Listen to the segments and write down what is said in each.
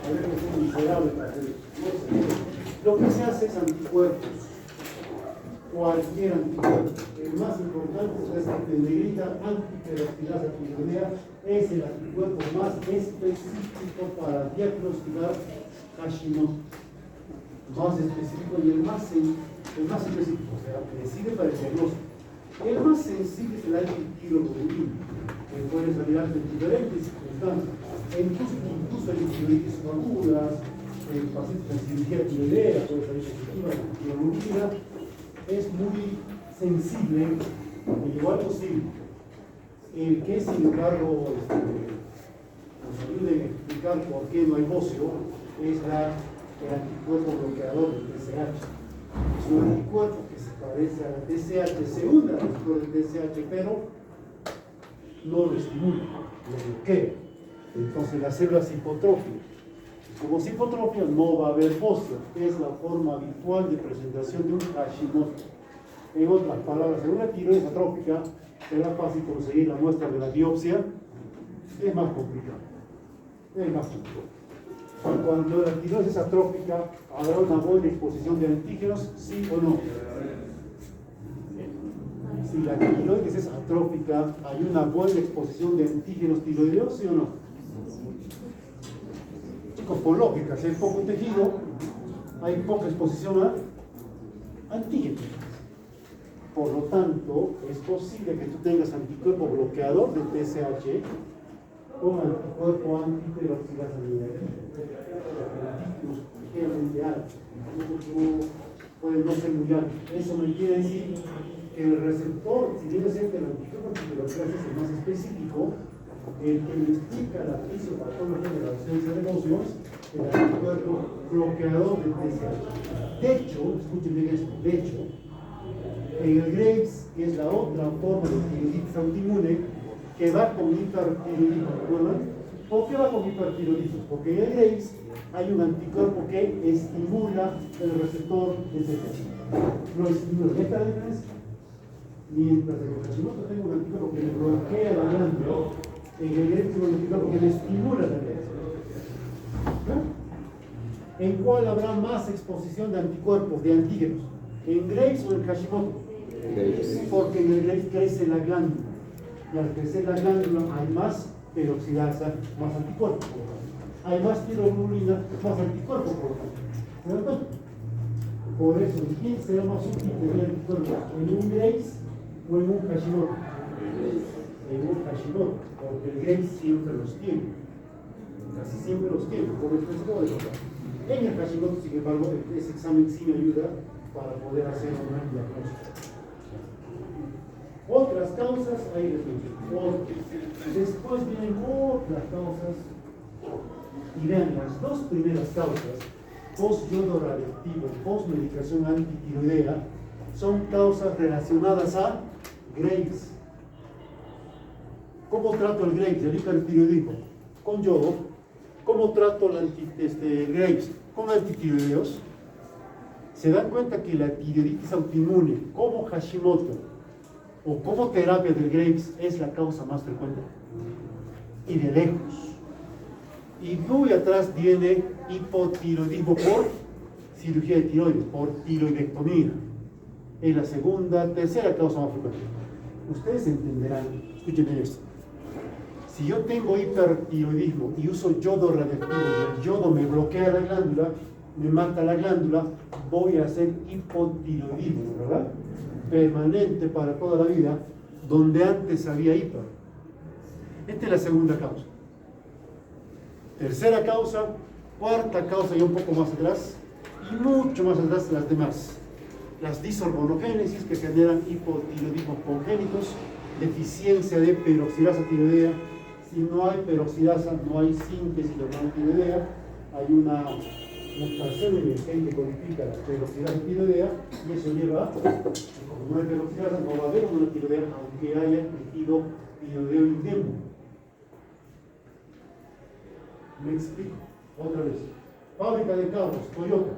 a ver que soy miserable para hacer eso. No sé. Lo que se hace es anticuerpos. Cualquier anticuerpo. El más importante es este de negrita antiperoxidasa tiroidea. Es el anticuerpo más específico para diagnosticar Hashimoto. Más específico y el más específico, o sea, que sirve para el diagnóstico. El más sensible es el antitiroglobulina, que puede salir en diferentes circunstancias. Incluso en tiroiditis agudas, en pacientes de cirugía tiroidea, puede salir positiva la tiroglobulina. Es muy sensible, igual posible. El que, sin embargo, nos ayude a explicar por qué no hay bocio, es el anticuerpo bloqueador del TSH. Es un anticuerpo que se parece al TSH, se une al anticuerpo del TSH, pero no lo estimula, lo bloquea. Entonces las células hipotrofias. Como es hipotrofia, no va a haber bocio. Es la forma habitual de presentación de un Hashimoto. En otras palabras, en una tiroides atrófica será fácil conseguir la muestra de la biopsia. Es más complicado. Es más complicado. Cuando la tiroides es atrófica, ¿habrá una buena exposición de antígenos? ¿Sí o no? Si la tiroides es atrófica, ¿hay una buena exposición de antígenos tiroideos? ¿Sí o no? Chicos, por lógica, si hay poco tejido, hay poca exposición a antígenos. Por lo tanto, es posible que tú tengas anticuerpo bloqueador del TSH con anticuerpo antiperoxidasa negativa. Los ligeramente altos, pueden no ser muy altos. Eso me quiere decir que el receptor, si debe ser que el anticuerpo antiperoxidasa es el más específico, el que investiga la fisiopatología de la ausencia de bocio, el anticuerpo bloqueador del TSH. De hecho, escuchen bien esto, de hecho, en el Graves, que es la otra forma de tiroiditis autoinmune, que va con hipertiroidismo, ¿recuerdan? ¿Por qué va con hipertiroidismo? Porque en el Graves hay un anticuerpo que estimula el receptor de TSH. Lo estimula. ¿Esta es la diferencia? Mientras el Hashimoto tenga un anticuerpo que le bloquea la glándula, en el Graves tiene un anticuerpo que le estimula la glándula. ¿En cuál habrá más exposición de anticuerpos, de antígenos? ¿En Graves o en Hashimoto? Porque en el Graves crece la glándula. Y al crecer la glándula hay más peroxidasa, más anticuerpos. Hay más tiroglobulina, más anticuerpos. ¿Se dan cuenta? Por eso, ¿quién será más útil tener anticuerpos? ¿En un Graves o en un Hashimoto? En un Hashimoto, porque el Graves siempre los tiene. Casi siempre los tiene, por el riesgo de tocar. En el Hashimoto, sin embargo, ese examen sí me ayuda para poder hacer un buen diagnóstico. Otras causas, ahí les menciono. Después vienen otras causas. Y vean, las dos primeras causas, post-yodo radioactivo, post-medicación antitiroidea, son causas relacionadas a Graves. ¿Cómo trato el Graves, el hipertiroidismo? Con yodo. ¿Cómo trato el Graves? Con antitiroideos. Se dan cuenta que la tiroiditis autoinmune, como Hashimoto, o como terapia del Graves, es la causa más frecuente. Y de lejos. Y muy atrás viene hipotiroidismo por cirugía de tiroides, por tiroidectomía. Es la tercera causa más frecuente. Ustedes entenderán, escúchenme esto. Si yo tengo hipertiroidismo y uso yodo radioactivo y el yodo me bloquea la glándula, me mata la glándula, voy a hacer hipotiroidismo, ¿verdad? Permanente para toda la vida, donde antes había hiper. Esta es la segunda causa. Tercera causa, cuarta causa y un poco más atrás, y mucho más atrás las demás. Las disormonogénesis que generan hipotiroidismos congénitos, deficiencia de peroxidasa tiroidea. Si no hay peroxidasa, no hay síntesis de hormona tiroidea, hay una mutación en el gen que codifica la peroxidasa tiroidea, y eso lleva a, como no hay peroxidasa, no va a haber hormona tiroidea, aunque haya tejido tiroideo indemno. Me explico, otra vez. Fábrica de carros, Toyota.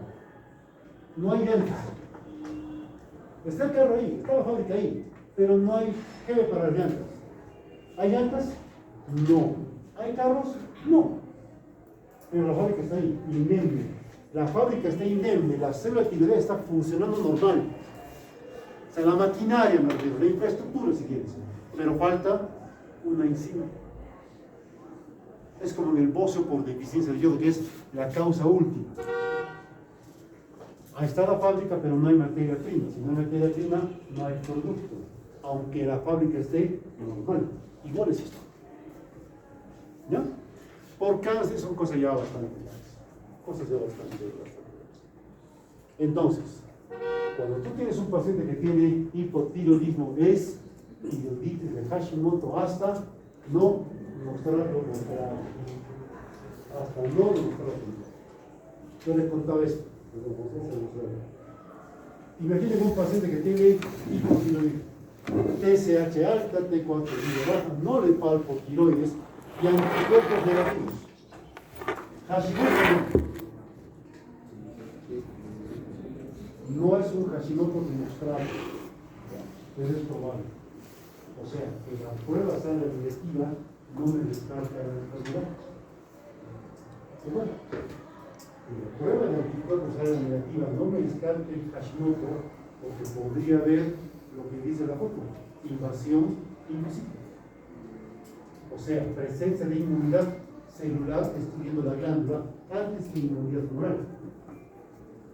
No hay llantas. Está el carro ahí, está la fábrica ahí, pero no hay jefe para las llantas. ¿Hay llantas? No. ¿Hay carros? No. pero la fábrica está ahí, indemne. La fábrica está indemne, la célula de tiroidea está funcionando normal. O sea, la maquinaria, me refiero, la infraestructura, si quieres, pero falta una enzima. Es como en el bocio por deficiencia de yodo, que es la causa última. Ahí está la fábrica, pero no hay materia prima. Si no hay materia prima, no hay producto. Aunque la fábrica esté normal. Igual es esto. ¿Ya? Por cáncer son cosas ya bastante graves. Cosas ya bastante graves. Entonces, cuando tú tienes un paciente que tiene hipotiroidismo, es tiroiditis de Hashimoto hasta no mostrarlo contrario. Hasta no mostrarlo. Yo les contaba esto. Imaginen un paciente que tiene hipotiroidismo, TSH alta, T4 baja, no le palpo tiroides y anticuerpos negativos. Hashimoto no es un Hashimoto demostrable, pero es probable. O sea, que la prueba sale negativa no me descarta la enfermedad. Y bueno, la prueba de anticuerpos sale negativa no me descarte el Hashimoto, porque podría haber lo que dice la foto, invasión invisible. O sea, presencia de inmunidad celular destruyendo la glándula antes que inmunidad tumoral.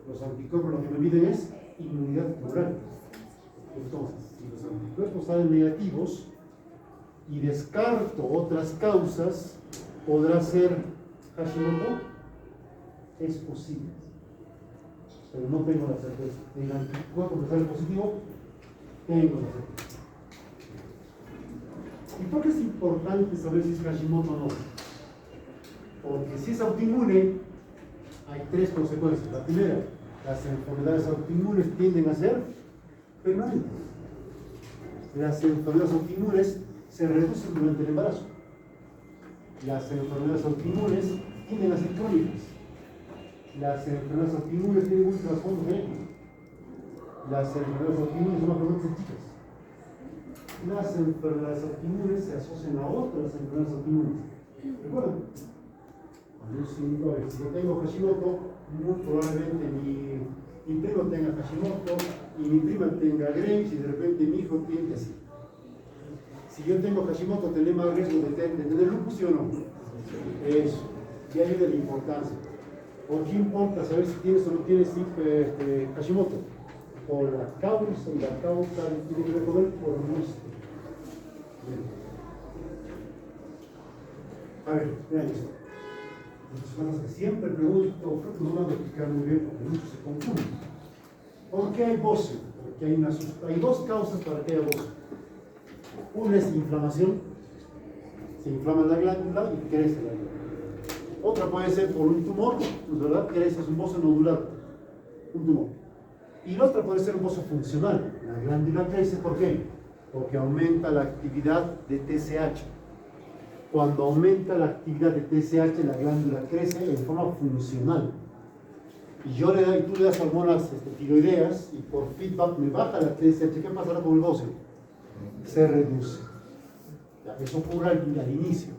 Los anticuerpos lo que me miden es inmunidad tumoral. Entonces, si los anticuerpos salen negativos y descarto otras causas, ¿podrá ser Hashimoto? Es posible, pero no tengo la certeza. El anticuerpo que sale positivo, tengo la certeza. ¿Y por qué es importante saber si es Hashimoto o no? Porque si es autoinmune, hay tres consecuencias. La primera, las enfermedades autoinmunes tienden a ser permanentes. Las enfermedades autoinmunes se reducen durante el embarazo. Las enfermedades autoinmunes tienden a ser crónicas. Las enfermedades autoinmunes tienen un trasfondo genético. Las enfermedades autoinmunes son más frecuentes en chicas. Las enfermedades autoinmunes se asocian a otras enfermedades autoinmunes. ¿Recuerdan? Si yo tengo Hashimoto, muy probablemente mi primo tenga Hashimoto y mi prima tenga Graves y de repente mi hijo tiene así. Si yo tengo Hashimoto, ¿tenemos más riesgo de tener lupus, sí o no? Eso. Y ahí de la importancia. ¿Por qué importa saber si tienes o no tienes Hashimoto? Por la causa, y la causa tiene que ver con el pronóstico. A ver, vean esto. Las que siempre pregunto, creo que no lo van a explicar muy bien porque muchos se confunden. ¿Por qué hay bocio? Porque hay dos causas para que haya bocio. Una es inflamación, se inflama la glándula y crece la glándula. Otra puede ser por un tumor, ¿no es verdad? Crece, es un bocio nodular, un tumor. Y la otra puede ser un bocio funcional. La glándula crece, ¿por qué? Porque aumenta la actividad de TSH. Cuando aumenta la actividad de TSH, la glándula crece en forma funcional. Y tú le das hormonas tiroideas y por feedback me baja la TSH. ¿Qué pasará con el bocio? Se reduce. Eso ocurre al inicio.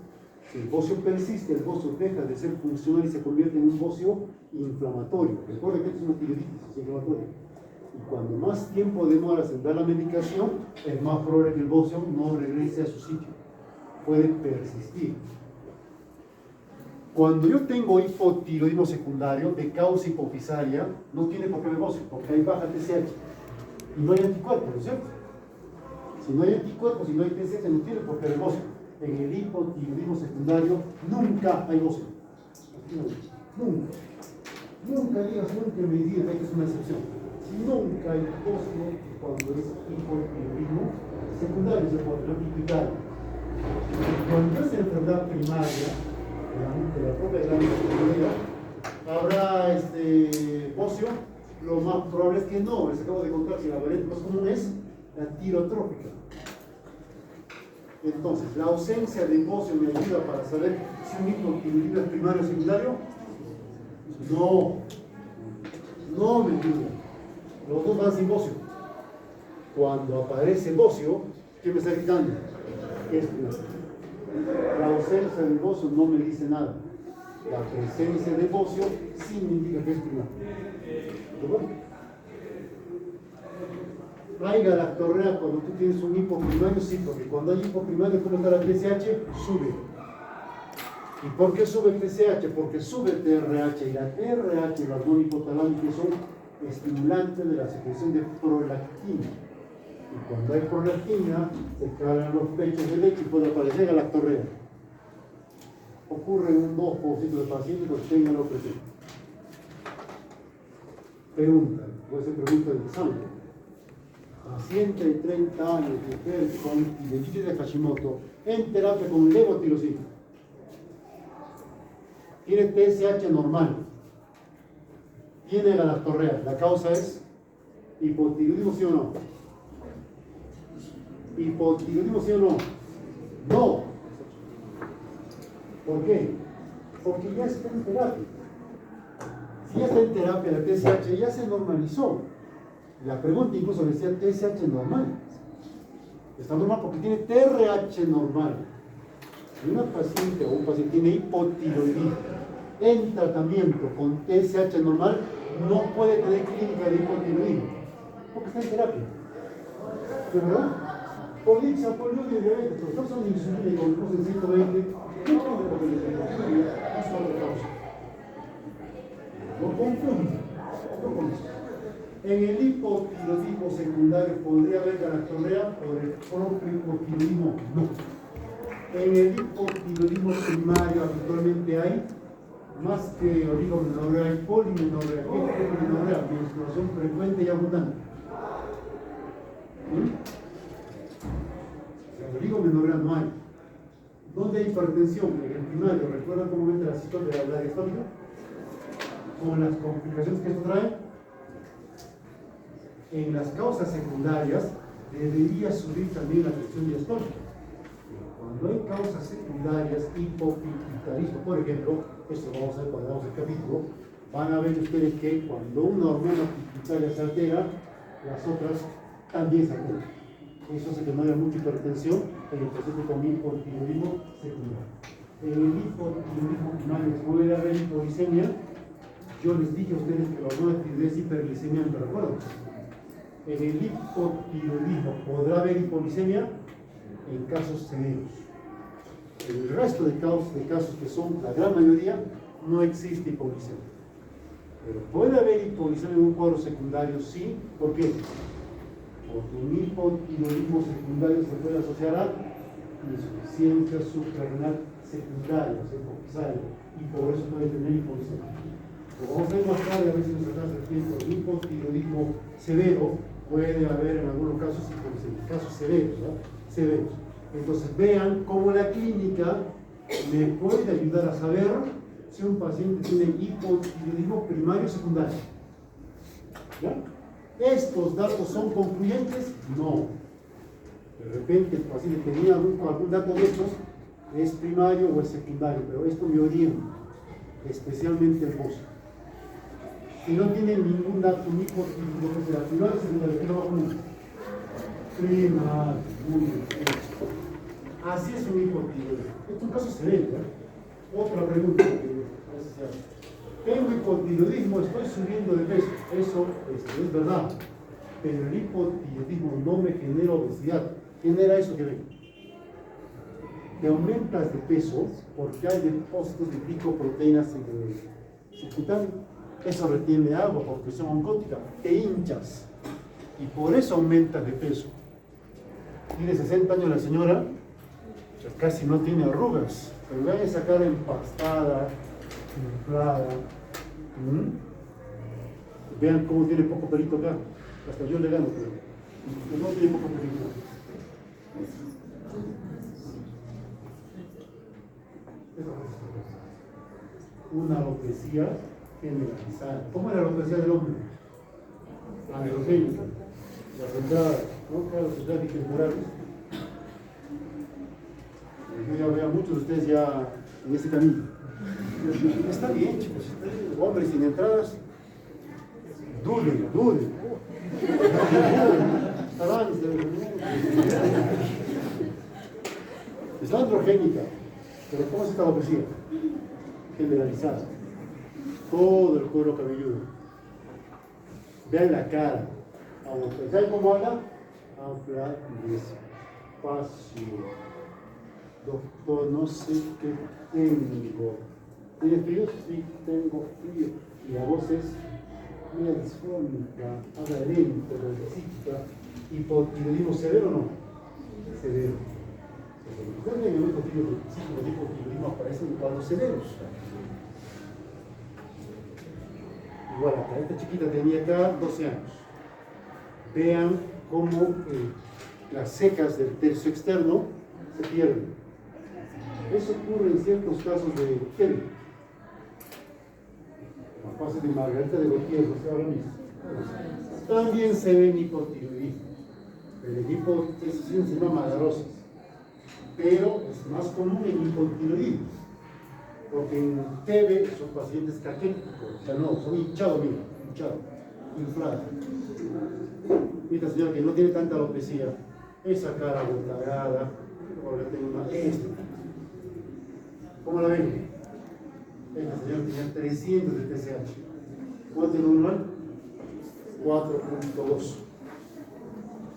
Si el bocio persiste, el bocio deja de ser funcional y se convierte en un bocio inflamatorio. Recuerda que esto es una tiroiditis, es inflamatoria. Y cuando más tiempo demoras en dar la medicación, es más probable que el bocio no regrese a su sitio. Puede persistir. Cuando yo tengo hipotiroidismo secundario de causa hipofisaria, no tiene por qué haber bocio, porque hay baja TSH y no hay anticuerpos, ¿no es cierto? Si no hay anticuerpos y no hay TSH, no tiene por qué haber bocio. En el hipotiroidismo secundario nunca hay bocio. Nunca. Nunca digas nunca en medida que es una excepción. Si nunca hay bocio cuando es hipotiroidismo secundario, se puede replicar. Cuando es enfermedad primaria de la propia glándula tiroidea, habrá bocio. Lo más probable es que no. Les acabo de contar que la variante más común es la tirotrópica. Entonces, la ausencia de bocio me ayuda para saber si un hipotiroidismo es primario o secundario. No me ayuda. Los dos van sin bocio. Cuando aparece bocio, ¿qué me está gritando? Es primario. La ausencia del bocio no me dice nada. La presencia de bocio sí me indica que es primario. ¿De acuerdo? Hay galactorrea cuando tú tienes un hipoprimario, sí, porque cuando hay hipoprimario, ¿cómo está la TSH? Sube. ¿Y por qué sube el TSH? Porque sube el TRH, y la TRH, las no hipotalámicas, son estimulantes de la secreción de prolactina. Y cuando hay prolactina, se cargan los pechos de leche y puede aparecer galactorrea. Ocurre en un 2% de pacientes que tengan lo presente. Pregunta, puede ser pregunta del examen. Paciente de 30 años, mujer con identitis de Hashimoto, en terapia con levotirosina. Tiene TSH normal. Tiene galactorrea. La causa es hipotiroidismo, ¿sí o no? ¿Hipotiroidismo, sí o no? No. ¿Por qué? Porque ya está en terapia. Si ya está en terapia, la TSH ya se normalizó. La pregunta incluso decía TSH normal. Está normal porque tiene TRH normal. Si una paciente o un paciente tiene hipotiroidismo en tratamiento con TSH normal, no puede tener clínica de hipotiroidismo porque está en terapia. ¿De verdad? Polixa, poliuria y diabetes, pero estamos usando insulina y glucosa en 120, no tiene por qué es otra causa. No confunde. En el hipotiroidismo secundario podría haber galactorrea por el propio hipotiroidismo, no. En el hipotiroidismo primario habitualmente hay más que oligomenorrea, hay polimenorrea. ¿Qué es polimenorrea? Menstruación frecuente y abundante. La oligomenorrea no hay. ¿Dónde hay hipertensión? En el primario. ¿Recuerdan cómo entra la situación de la diastólica? Con las complicaciones que esto trae. En las causas secundarias debería subir también la presión diastólica. Cuando hay causas secundarias, hipopituitarismo, por ejemplo, esto lo vamos a ver cuando damos el capítulo, van a ver ustedes que cuando una hormona pituitaria se altera, las otras también se alteran. Eso hace que no haya mucha hipertensión en el paciente con hipotiroidismo secundario. En el hipotiroidismo primario puede haber hipoglicemia. Yo les dije a ustedes que la hormona tiroidea es hiperglicemia, ¿me recuerdan? En el hipotiroidismo podrá haber hipoglicemia en casos severos. En el resto de casos que son la gran mayoría, no existe hipoglicemia. Pero puede haber hipoglicemia en un cuadro secundario, sí. ¿Por qué? Porque un hipotiroidismo secundario se puede asociar a insuficiencia suprarrenal secundaria, o sea, hipoxiaria, y por eso puede tener hipoglicemia. Como vamos a ver más tarde, a ver si nos alcanza el tiempo, el hipotiroidismo severo puede haber en algunos casos hipoglicemia, casos severos, ¿verdad? Severos. Entonces vean cómo la clínica me puede ayudar a saber si un paciente tiene hipotiroidismo primario o secundario. ¿Ya? ¿Estos datos son concluyentes? No. De repente el paciente tenía algún dato de estos, es primario o es secundario, pero esto me orienta, especialmente el bocio. Si no tiene ningún dato, ni hipotiroidismo, sea primario o secundario, ¿qué no va a poner? Primario, muy bien. Así es un hipotiroidismo. Esto es un caso severo, ¿eh? Otra pregunta que tengo hipotiroidismo, estoy subiendo de peso. Eso es verdad. Pero el hipotiroidismo no me genera obesidad. Genera eso que ven. Te aumentas de peso porque hay depósitos de glicoproteínas en el subcutáneo. Eso retiene agua por presión oncótica. Te hinchas. Y por eso aumentas de peso. Tiene 60 años la señora, casi no tiene arrugas, pero la voy a sacar empastada, inflada. Vean cómo tiene poco pelito acá. Hasta yo le gano, pero no tiene poco pelito. Una alopecia generalizada. ¿Cómo es la alopecia del hombre? Androgénica. Las entradas, ¿no? Claro, las entradas temporales. Yo ya veo a muchos de ustedes ya en ese camino. Está bien, chicos. Hombres sin entradas, duden. Es androgénica. Pero ¿cómo es esta alopecia? generalizada. Todo el cuero cabelludo. Vean la cara. ¿Saben cómo habla? Habla despacio. Doctor, no sé qué tengo. ¿Tiene frío? Sí, tengo frío. Y la voz es media disfónica, habla lento, necesita. ¿Hipotiroidismo severo o no? Severo. Ustedes ven el hipotiroidismo aparecen en cuadros severos. Igual acá, esta chiquita tenía acá 12 años. Vean cómo las secas del tercio externo se pierden. Eso ocurre en ciertos casos de Kelly. Los casos de Margarita de Gautier, no sé ahora mismo. También se ve en hipotiroidismo. El hipotiroidismo se llama malarosis. Pero es más común en hipotiroidismo. Porque en TB son pacientes caquéticos. O sea, no, son hinchados, mira, hinchados, inflados. Esta señora que no tiene tanta alopecia, esa cara abultagada, porque tengo una ¿cómo la ven? Esta señora tenía 300 de TSH. ¿Cuánto es normal? 4.2.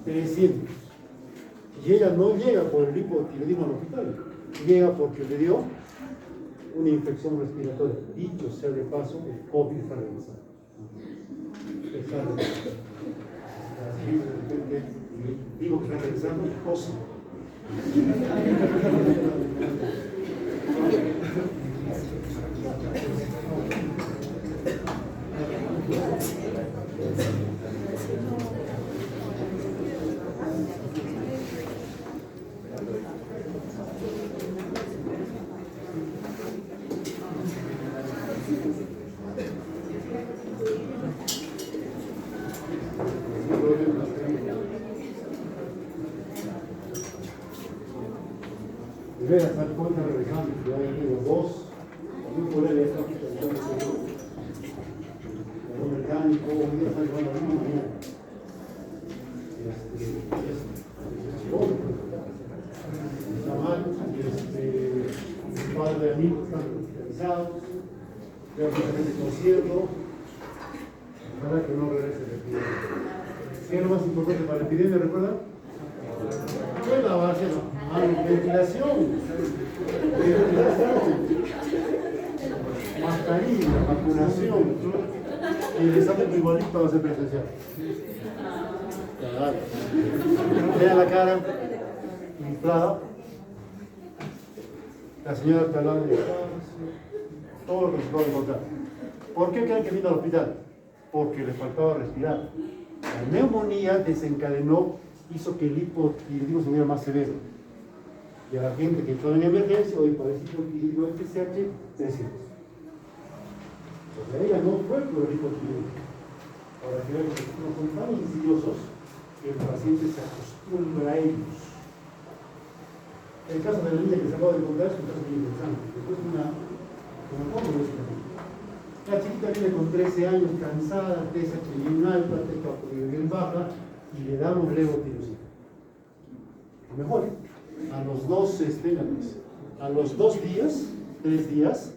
300. Y ella no llega por el hipotiroidismo al hospital, llega porque le dio una infección respiratoria. Dicho sea de paso, el COVID está regresando. Está regresando. Así de repente digo que está regresando y cosa. Vean, hasta el cuenta regresando, ya he tenido dos, muy por él, esta un mecánico, un día está llevando la misma mañana. Está mal, un par de amigos están hospitalizados, veo que la gente concierto, ojalá que no regrese la epidemia. ¿Qué es lo más importante para la epidemia, recuerdan? ¿Qué la base? Ventilación, mascarilla, vacunación, y el examen igualito va a ser presencial. Vean la cara inflada, la señora que hablaba de todo lo que se puede encontrar. ¿Por qué creen que vino al hospital? Porque le faltaba respirar. La neumonía desencadenó, hizo que el hipotiroidismo se viera más severo. Y a la gente que entró en emergencia, hoy padece hipotiroidismo TSH 300. Porque ella no fue por el hipotiroidismo. Ahora que vean que no son tan insidiosos que el paciente se acostumbra a ellos. El caso de la niña que se acaba de contar es un caso muy interesante. Después de ¿cómo lo es? La chiquita viene con 13 años, cansada, TSH bien alta, TSH bien baja, y le damos levotirosina. Mejor. A los 2 días, 3 días,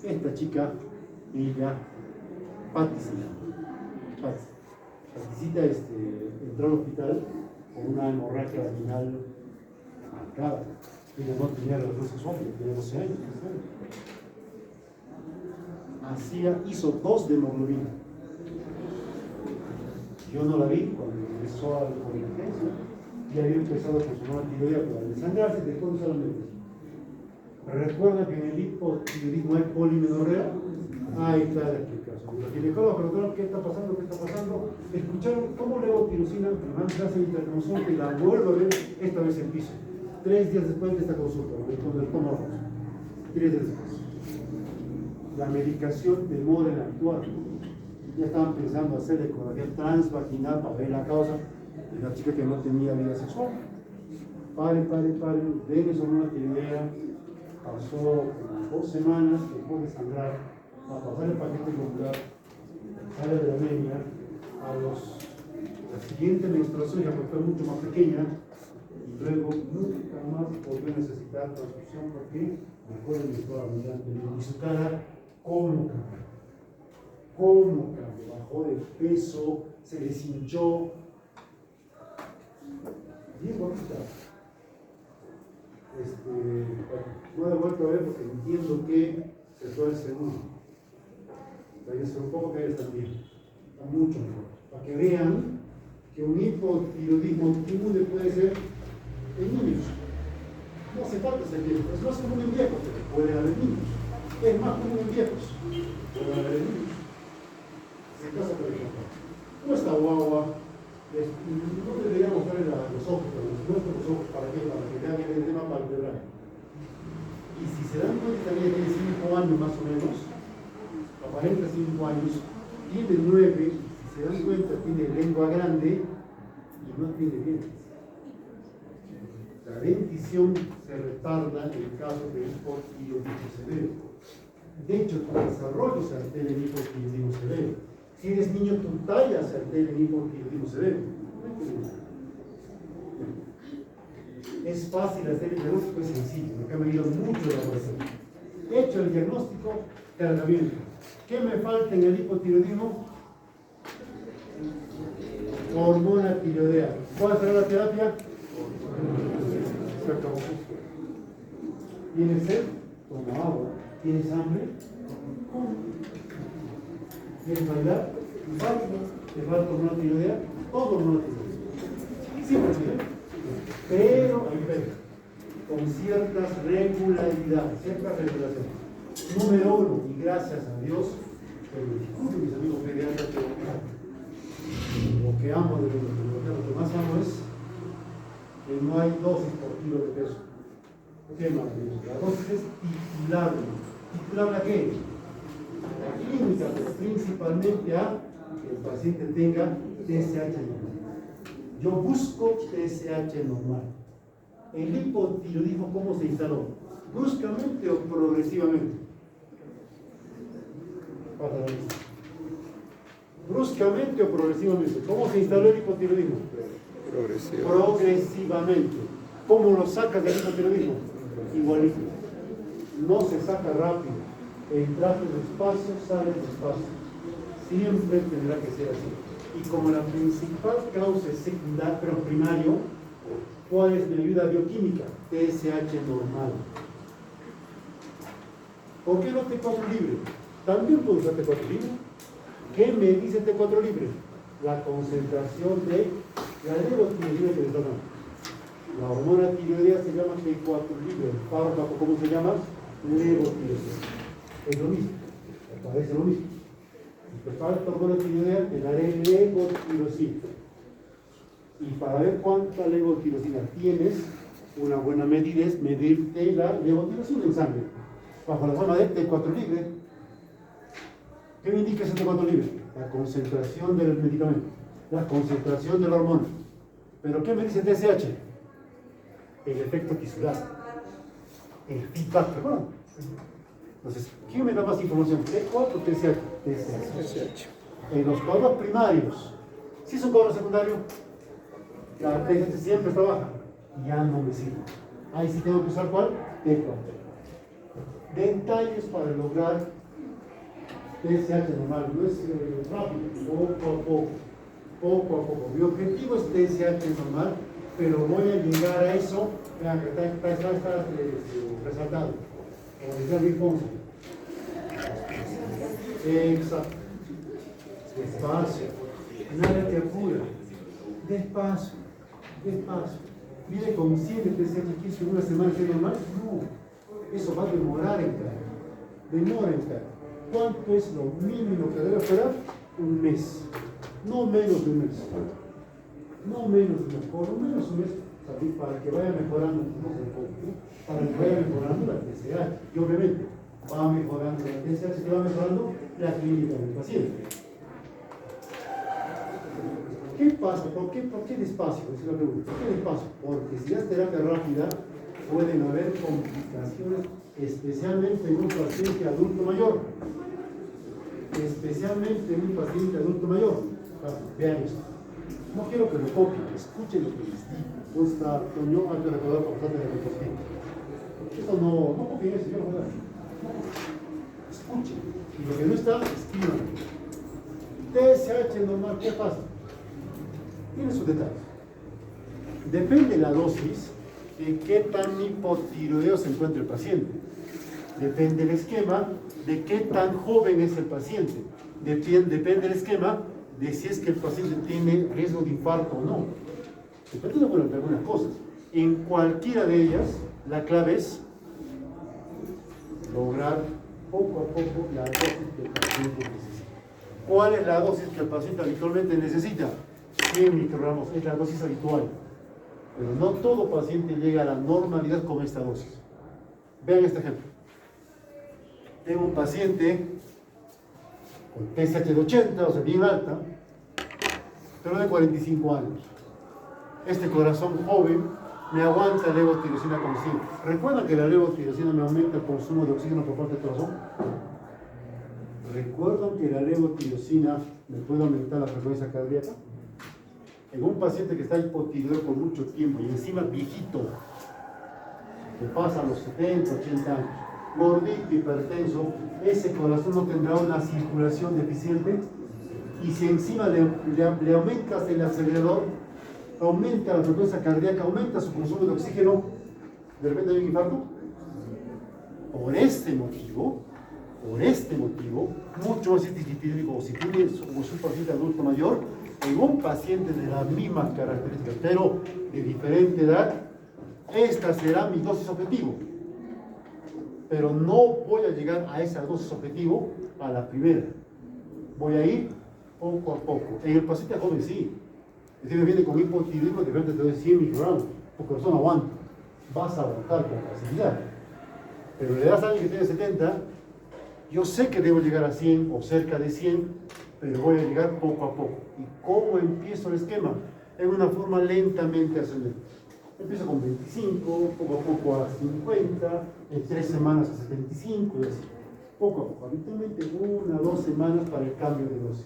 esta chica, ella, Paticita, entró al hospital con una hemorragia vaginal marcada. Ella no tenía relación sexual, tenía 12 años. Hizo 2 de hemoglobina. Yo no la vi cuando ingresó a la emergencia. Y había empezado con su nueva tiroidea para desangrarse y después usar la medicina. Recuerda que en el hipotiroidismo hay polimenorrea. Ahí está la explicación. La ginecóloga preguntaron qué está pasando. Escucharon cómo levotirosina, me van a hacer interconsulta y la vuelvo a ver esta vez en piso. 3 días después de esta consulta, con el estómago. 3 días después. La medicación demora en actuar. Ya estaban pensando hacer ecografía transvaginal para ver la causa de la chica que no tenía vida sexual. Paren, denle sobre una tiroidea. Pasó 2 semanas, después de sangrar, a pasar el paquete globular, sale de la anemia, la siguiente menstruación ya fue mucho más pequeña, y luego nunca más volvió a necesitar transfusión porque mejor el menstrual y su cara ¿Cómo cambió? ¿Cómo cambió? Bajó de peso, se deshinchó. Bien bonita. No he vuelto a ver porque entiendo que se fue el segundo. Hay que un poco que ellos también. Está mucho mejor. Para que vean que un hipotiroidismo inmune puede ser en niños. No hace falta ser viejo. Es más común en viejos, pero puede haber niños. Es más común en viejos. Puede haber niños. Se casa, por ejemplo. Nuestra guagua, no deberíamos ver los ojos, nuestros ojos, ¿para qué? Para que vean el tema palpebral. Y si se dan cuenta, también tiene 5 años más o menos, aparenta 5 años, tiene 9, y si se dan cuenta, tiene lengua grande y no tiene dientes. La dentición se retarda en el caso de hipotiroidismo severo. De hecho, tu desarrollo se altera en hipotiroidismo severo. Si eres niño, tu talla se altera en hipotiroidismo severo. Es fácil hacer el diagnóstico, es sencillo, porque ha venido mucho de la población. Hecho el diagnóstico, tratamiento. ¿Qué me falta en el hipotiroidismo? Hormona tiroidea. ¿Cuál será la terapia? Se acabó. ¿Tienes sed? Toma agua. ¿Tienes hambre? Come. ¿Quieres bailar? Baila. ¿Te falta hormona tiroidea? Todo hormona tiroidea. Sí, pero con ciertas regularidades, ciertas regulaciones. Número 1, y gracias a Dios, pero disculpen mis amigos pediatras, pero lo que amo de lo que más amo es que no hay dosis por kilo de peso. ¿Qué maravilloso? La dosis es titulable. ¿Titulable a qué? A la clínica, pero principalmente a que el paciente tenga TSH normal. Yo busco TSH normal. ¿El hipotiroidismo cómo se instaló? ¿Bruscamente o progresivamente? ¿Bruscamente o progresivamente? ¿Cómo se instaló el hipotiroidismo? Progresivamente. ¿Cómo lo sacas del hipotiroidismo? Igualito. No se saca rápido. Entras despacio, sales despacio. Siempre tendrá que ser así. Y como la principal causa es secundaria, pero primario, ¿cuál es mi ayuda bioquímica? TSH normal. ¿Por qué no T4 libre? También puedo usar T4 libre. ¿Qué me dice T4 libre? La concentración de la levotiroidina que le está dando. La hormona tiroidea se llama T4 libre. El fármaco, ¿cómo se llama? Levotiroidina. Es lo mismo. Me parece lo mismo. Si te falta hormona tiroidea, te daré levotirosina. Y para ver cuánta levotirosina tienes, una buena medida es medirte la levotirosina en sangre. Bajo la forma de T4 libre. ¿Qué me indica ese T4 libre? La concentración del medicamento, la concentración de la hormona. ¿Pero qué me dice TSH? El efecto tisular, el feedback, ¿recuerdan? Entonces, ¿quién me da más información? ¿T4 o TSH? TSH. En los cuadros primarios, si es un cuadro secundario, la TSH siempre está baja. Ya no me sirve. Ahí sí tengo que usar ¿cuál? T4. Detalles para lograr TSH normal, no es rápido, poco a poco. Mi objetivo es TSH normal, pero voy a llegar a eso. Vean que está resaltado. Como decía Luis Ponce. Exacto. Despacio. Nada te apura. Despacio. Despacio. Viene con 100 de TSH aquí en una semana que es normal. No. Eso va a demorar en caer. Demora en caer. ¿Cuánto es lo mínimo que debe esperar? Un mes. No menos de un mes. No menos de un mes. Por lo menos un mes para que vaya mejorando, para que vaya mejorando la TSH. Y obviamente va mejorando la TSH, que va mejorando la clínica del paciente. ¿Qué pasa? ¿Por qué despacio? Esa es la pregunta. ¿Por qué despacio? Porque si das terapia rápida, pueden haber complicaciones, especialmente en un paciente adulto mayor. Especialmente en un paciente adulto mayor. Vean esto. No quiero que lo copien, escuchen lo que les digo. ¿Dónde está Toño? Hay que recordar por parte de la reposición. Esto no copien eso, yo lo voy a dar. Escuchen. Y lo que no está, escriban. TSH normal, ¿qué pasa? Tiene sus detalles. Depende de la dosis de qué tan hipotiroideo se encuentra el paciente. Depende del esquema de qué tan joven es el paciente. Depende del esquema de si es que el paciente tiene riesgo de infarto o no. Depende de algunas cosas. En cualquiera de ellas, la clave es lograr poco a poco la dosis que el paciente necesita. ¿Cuál es la dosis que el paciente habitualmente necesita? 100 microgramos, es la dosis habitual. Pero no todo paciente llega a la normalidad con esta dosis. Vean este ejemplo. Tengo un paciente con TSH de 80, o sea, bien alta, pero de 45 años. Este corazón joven me aguanta la levotirosina como siempre. ¿Recuerdan que la levotirosina me aumenta el consumo de oxígeno por parte del corazón? ¿Recuerdan que la levotirosina me puede aumentar la frecuencia cardíaca? En un paciente que está hipotiroideo por mucho tiempo y encima viejito, que pasa a los 70, 80 años, gordito, hipertenso, ese corazón no tendrá una circulación deficiente, y si encima le aumentas el acelerador, aumenta la frecuencia cardíaca, aumenta su consumo de oxígeno, de repente hay un infarto. Por este motivo, mucho más hipotiroidismo, si tiene un paciente adulto mayor, en un paciente de las mismas características, pero de diferente edad, esta será mi dosis objetivo. Pero no voy a llegar a esa dosis objetivo a la primera. Voy a ir poco a poco. En el paciente joven sí. Es decir, viene con hipotiroidismo, de repente te doy 100 microgramos, tu corazón aguanta. Vas a aguantar con facilidad. Pero le das a alguien que tiene 70, yo sé que debo llegar a 100 o cerca de 100, pero voy a llegar poco a poco. ¿Y cómo empiezo el esquema? En una forma lentamente ascendente. Empiezo con 25, poco a poco a 50, en 3 semanas a 75 y así. Poco a poco, habitualmente 1 a 2 semanas para el cambio de dosis.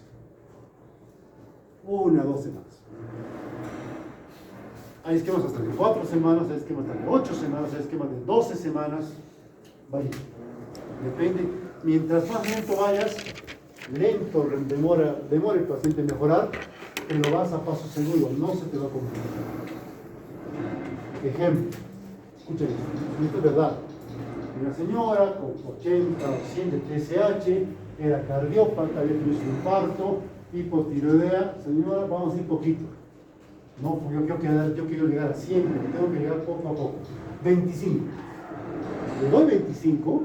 1 a 2 semanas. Hay esquemas hasta de 4 semanas, hay esquemas hasta de 8 semanas, hay esquemas de 12 semanas. Vaya, depende. Mientras más lento vayas, lento demora el paciente en mejorar, pero vas a paso seguro, no se te va a complicar. Ejemplo, escuchen esto es verdad. Una señora con 80 o 100 de TSH, era cardiópata, había tenido un infarto, hipotiroidea. Señora, vamos a ir poquito. No, yo quiero llegar a 100, porque tengo que llegar poco a poco. 25. Le doy 25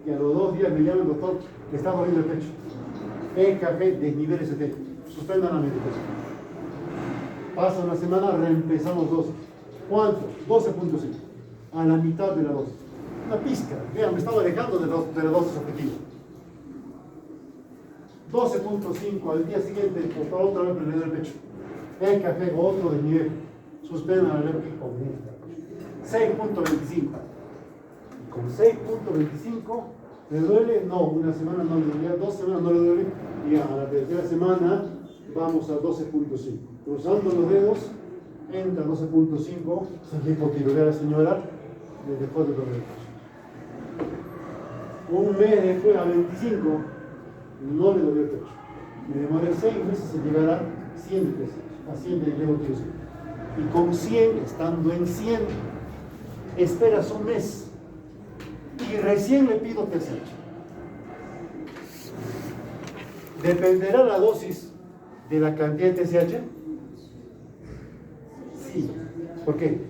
y a los 2 días me llama el doctor, le está doliendo el pecho. EKG, desnivel ST. Suspendan la medicación. Pasa una semana, reempezamos dosis. ¿Cuánto? 12.5. A la mitad de la dosis. Una pizca. Vean, me estaba alejando de la dosis objetiva. 12.5 al día siguiente, por favor, otra vez prender el pecho. EKG, otro de nivel. Suspendan la alergia. 6.25. Con 6.25, ¿le duele? No, una semana no le dolía, 2 semanas no le duele, y a la tercera semana vamos a 12.5. Cruzando los dedos, entra 12.5, se hipotiroidea a la señora después de dormir. Un mes después, a 25, no le dolió el pecho. Me demoré 6 meses en llegar a 100 pesos, a 100 de levotiroxina. Y con 100, estando en 100, esperas un mes. Y recién le pido TSH. ¿Dependerá la dosis de la cantidad de TSH? Sí. ¿Por qué?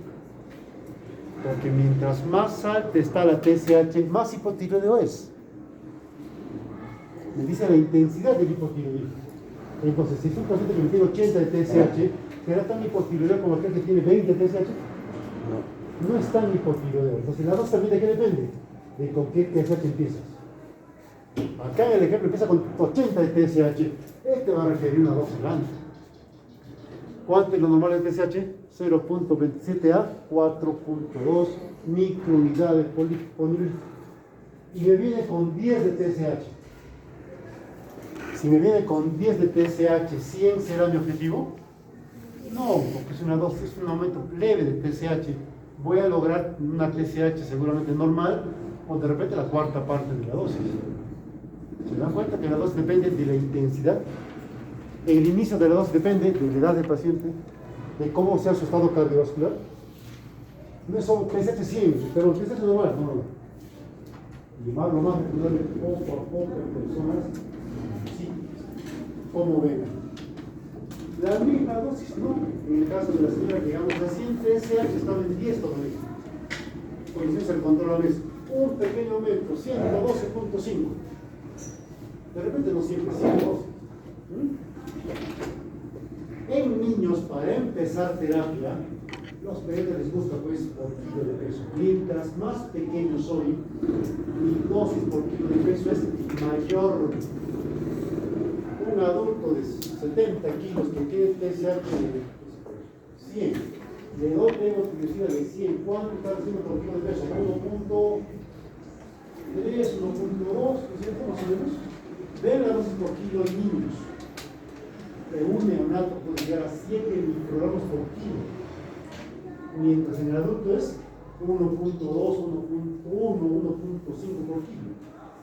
Porque mientras más alta está la TSH, más hipotiroideo es. Me dice la intensidad del hipotiroidismo. Entonces, si es un paciente que tiene 80 de TSH, ¿será tan hipotiroideo como aquel que tiene 20 de TSH? No es tan hipotiroideo. Entonces, la dosis también de qué depende. De con qué TSH empiezas. Acá en el ejemplo empieza con 80 de TSH. Este va a requerir una dosis grande. ¿Cuánto es lo normal de TSH? 0.27 a 4.2 microunidades por litro. Y me viene con 10 de TSH. Si me viene con 10 de TSH, ¿100 será mi objetivo? No, porque es una dosis, es un aumento leve de TSH. Voy a lograr una TSH seguramente normal, o de repente la cuarta parte de la dosis. ¿Se dan cuenta que la dosis depende de la intensidad? El inicio de la dosis depende de la edad del paciente, de cómo sea su estado cardiovascular. No es solo TSH 100, pero el TSH normal, no. Y más lo más recomendable poco a poco en personas, sí, como ven. La misma dosis, ¿no? En el caso de la señora que llegamos a 100, TSH estaba en 10 todavía. Por eso se controla eso. Un pequeño aumento, 112.5. De repente no siempre 112. En niños, para empezar terapia, los pediatras les gusta pues por kilo de peso. Mientras más pequeño soy, mi dosis por kilo de peso es mayor. Un adulto de 70 kilos que tiene TSH de 100, le doy levotiración de 100. ¿Cuánto está haciendo por kilo de peso? 1.3, 1.2, más o menos. Ven la dosis por kilo en niños. Un neonato puede llegar a 7 microgramos por kilo, mientras en el adulto es 1.2, 1.1, 1.5 por kilo.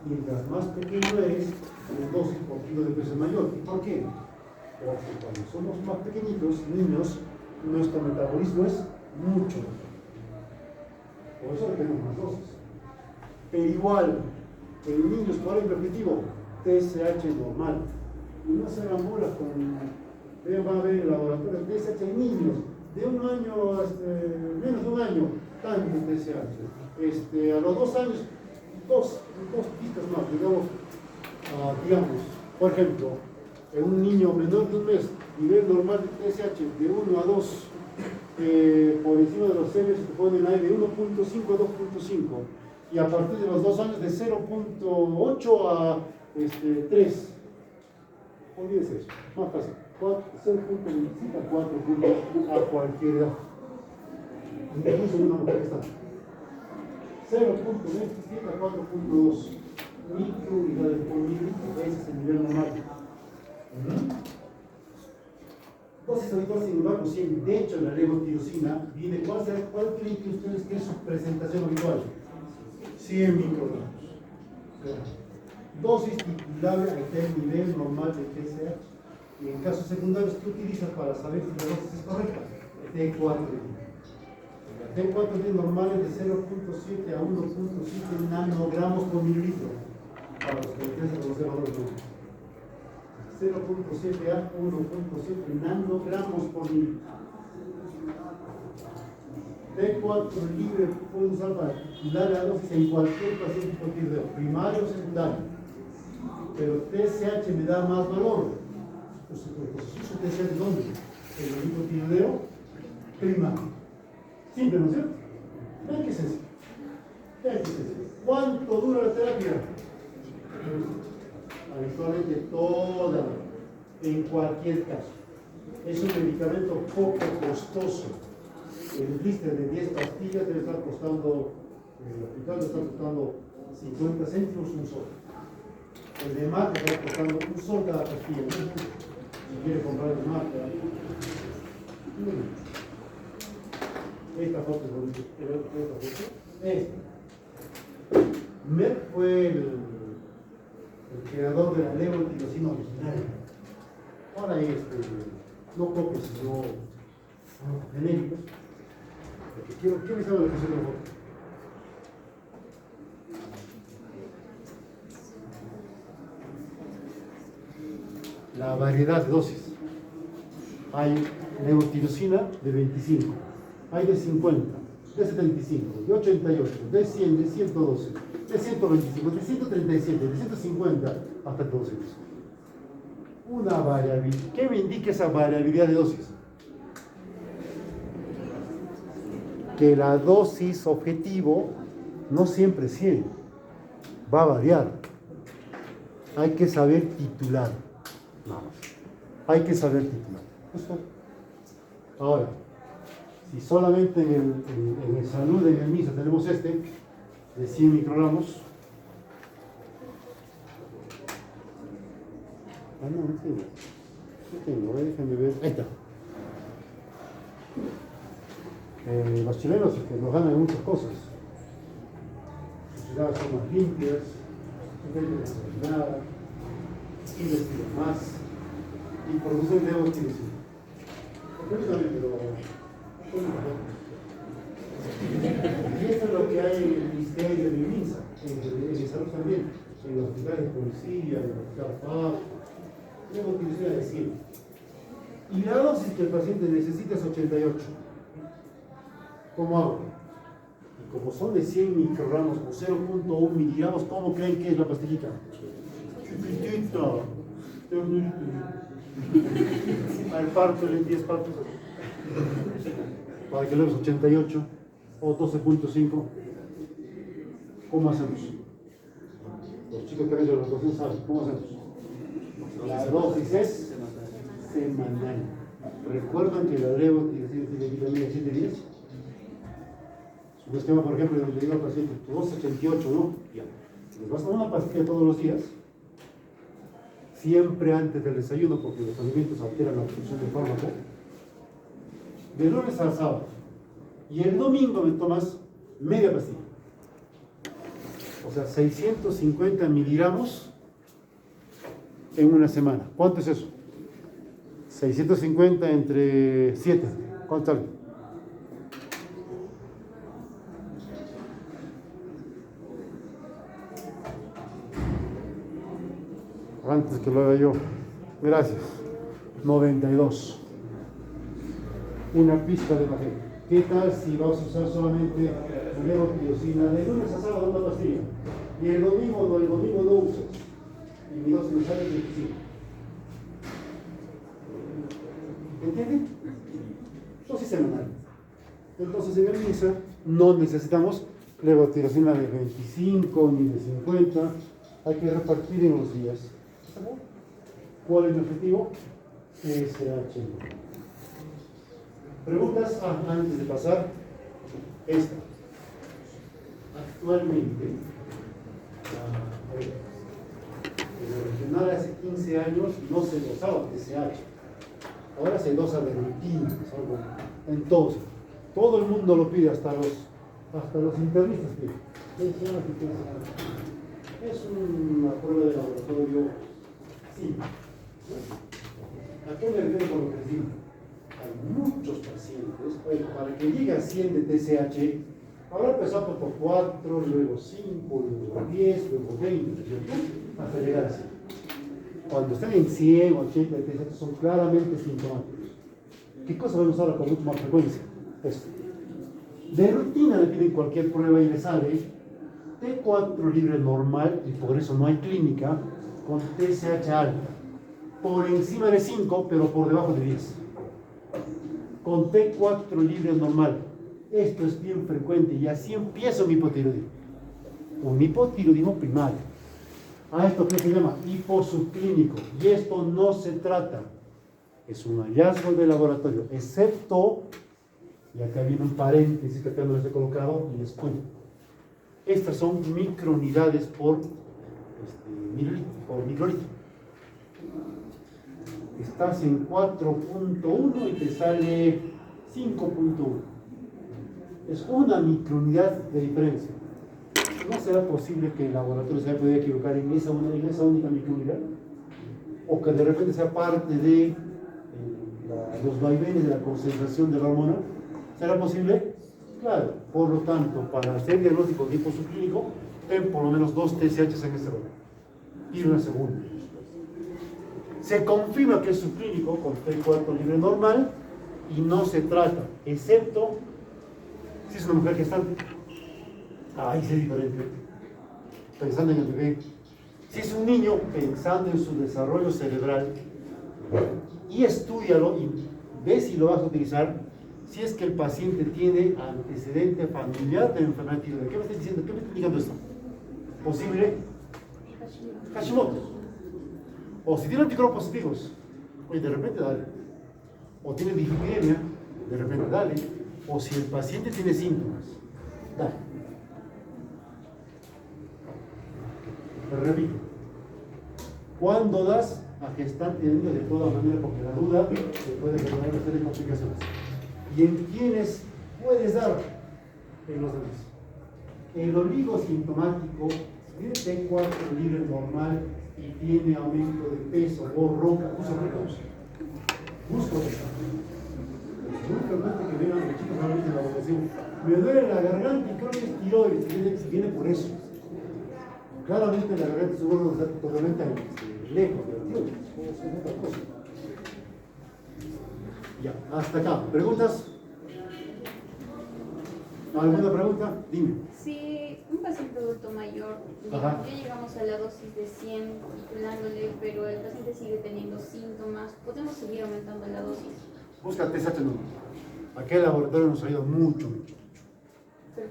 Mientras más pequeño es, la dosis por kilo de peso es mayor. ¿Por qué? Porque cuando somos más pequeñitos, niños, nuestro metabolismo es mucho mayor. Por eso tenemos más dosis. Pero igual, en niños, ¿cuál es el objetivo? TSH normal. Y no se hagan bolas con. Van a ver en el laboratorio TSH en niños de un año, menos de un año, tanto TSH. A los 2 años, dos pistas más, digamos, por ejemplo, en un niño menor de un mes, nivel normal de TSH de 1 a 2, por encima de los seres se ponen ahí de 1.5 a 2.5, y a partir de los 2 años de 0.8 a 3. Olvídense eso, más fácil. 0.25 a 4 a cualquier edad. Incluso una mujer está. 0.27 a 4.2 microunidades por mililitro. Ese es el nivel normal. Dosis habitual, sin embargo, 100. De hecho, la levotirosina viene. ¿Cuál creen que ustedes que es su presentación habitual? 100 microgramos. Dosis titulable ahí está el nivel normal de TSH. Y en casos secundarios, ¿qué utilizas para saber si la dosis es correcta? T4. T4 normales de 0.7 a 1.7 nanogramos por mililitro. Para los que empiezan a conocer valores números. 0.7 a 1.7 nanogramos por mililitro. T4 libre puede usar para titular la dosis en cualquier paciente hipotiroideo, primario o secundario. Pero TSH me da más valor. Pues uso TSH ¿dónde? En el hipotiroideo primario. Simple, ¿no es cierto? Vean qué sencillo. ¿Cuánto dura la terapia? Habitualmente toda, en cualquier caso. Es un medicamento poco costoso. El blister de 10 pastillas debe estar costando, el hospital debe estar costando 50 céntimos un sol. El de marca está costando un sol cada pastilla. Si quiere comprar el marca. Esta foto es bonita. Esta. Merck fue el creador de la levotirosina original. Ahora no copias, sino genéricos. ¿Qué me sabe lo que es la foto? La variedad de dosis. Hay levotirosina de 25, hay de 50, de 75, de 88, de 100, de 112, de 125, de 137, de 150, hasta 200. Una variabilidad. ¿Qué me indica esa variabilidad de dosis? Que la dosis objetivo no siempre es 100, va a variar. Hay que saber titular. Hay que saber titular. Ahora, si solamente en el salud, en el MISA, tenemos de 100 microgramos. No tengo, déjenme ver. Ahí está. Los chilenos nos ganan en muchas cosas. Sus ciudades son más limpias, gente desordenada, investiga más y producen levotiroxina. Completamente, pero y esto es lo que hay en el Ministerio de MINSA, en salud también, en los hospitales de policía, en los hospitales FAP, levotiroxina de 100. Y la dosis que el paciente necesita es 88. ¿Cómo hago? Y como son de 100 microgramos o 0.1 miligramos, ¿cómo creen que es la pastillita? Chiquitita. Al parto en 10 partos. Para que le des 88 o 12.5. ¿Cómo hacemos? Los chicos que ven de la educación saben. ¿Cómo hacemos? La dosis es semanal. ¿Recuerdan que la levotiroxina tiene vitamina 7 días? Un esquema, por ejemplo, donde le digo al paciente, tu 288, ¿no? Ya. Les vas a dar una pastilla todos los días, siempre antes del desayuno, porque los alimentos alteran la absorción del fármaco, de lunes a sábado. Y el domingo me tomas media pastilla. O sea, 650 miligramos en una semana. ¿Cuánto es eso? 650 entre 7. ¿Cuánto sale? Antes que lo haga yo. Gracias. 92. Una pizca de café. ¿Qué tal si vas a usar solamente levotiroxina de lunes a sábado una pastilla? Y el domingo no usas. Y mi dosis me sale 25. ¿Entienden? Dosis semanal. Entonces en el MINSA no necesitamos levotiroxina de 25 ni de 50. Hay que repartir en los días. ¿Cuál es mi objetivo? TSH. Preguntas antes de pasar. Esta. Actualmente, en el regional hace 15 años no se dosaba TSH. Ahora se dosa de rutina. Entonces, todo el mundo lo pide, hasta los internistas piden. Es una prueba de laboratorio. Sí. ¿A qué me refiero con lo que les digo? Hay muchos pacientes, para que llegue a 100 de TSH, ahora empezamos por 4, luego 5, luego 10, luego 20, hasta llegar a 100. Cuando están en 100, 80 de TSH son claramente sintomáticos. ¿Qué cosa vamos ahora con mucha más frecuencia? Esto. De rutina le piden cualquier prueba y le sale T4 libre normal, y por eso no hay clínica, con TSH alta, por encima de 5, pero por debajo de 10. Con T4 libre normal. Esto es bien frecuente y así empiezo mi hipotiroidismo. Un hipotiroidismo primario. A esto que se llama hiposubclínico. Y esto no se trata. Es un hallazgo de laboratorio, excepto, y acá viene un paréntesis que acá no les he colocado, y les cuento. Estas son microunidades por microlitro. Estás en 4.1 y te sale 5.1. Es una microunidad de diferencia. ¿No será posible que el laboratorio se haya podido equivocar en esa única microunidad? O que de repente sea parte de los vaivenes de la concentración de la hormona. ¿Será posible? Claro. Por lo tanto, para hacer diagnóstico de hiposubclínico, ten por lo menos 2 TSH en este orden. Y una segunda. Se confirma que es subclínico con T4 libre normal y no se trata, excepto si es una mujer gestante. Ahí sí es diferente. Pensando en el bebé. Si es un niño, pensando en su desarrollo cerebral, y estúdialo y ve si lo vas a utilizar si es que el paciente tiene antecedente familiar de enfermedad tiroidea. ¿Qué me está diciendo? ¿Qué me está indicando esto? ¿Posible? Hashimoto. O si tiene anticuerpos positivos, oye, de repente dale. O tiene dislipidemia, de repente dale. O si el paciente tiene síntomas, dale. Pero repito, ¿cuándo das a gestante de niños? De toda manera, porque la duda se puede generar una serie de complicaciones. ¿Y en quiénes puedes dar? En los demás. El oligosintomático tiene T4 libre normal y tiene aumento de peso o roca, busca Simplemente que vean los chicos realmente en la evaluación. Me duele la garganta y creo que es tiroides, viene por eso. Claramente la garganta se vuelve totalmente lejos de la tiroides, es otra cosa. Ya, hasta acá. ¿Preguntas? ¿Alguna pregunta? Dime. Si un paciente adulto mayor, ya llegamos a la dosis de 100 titulándole, pero el paciente sigue teniendo síntomas, ¿podemos seguir aumentando la dosis? Busca TSH normal. Aquel laboratorio nos ha ido mucho.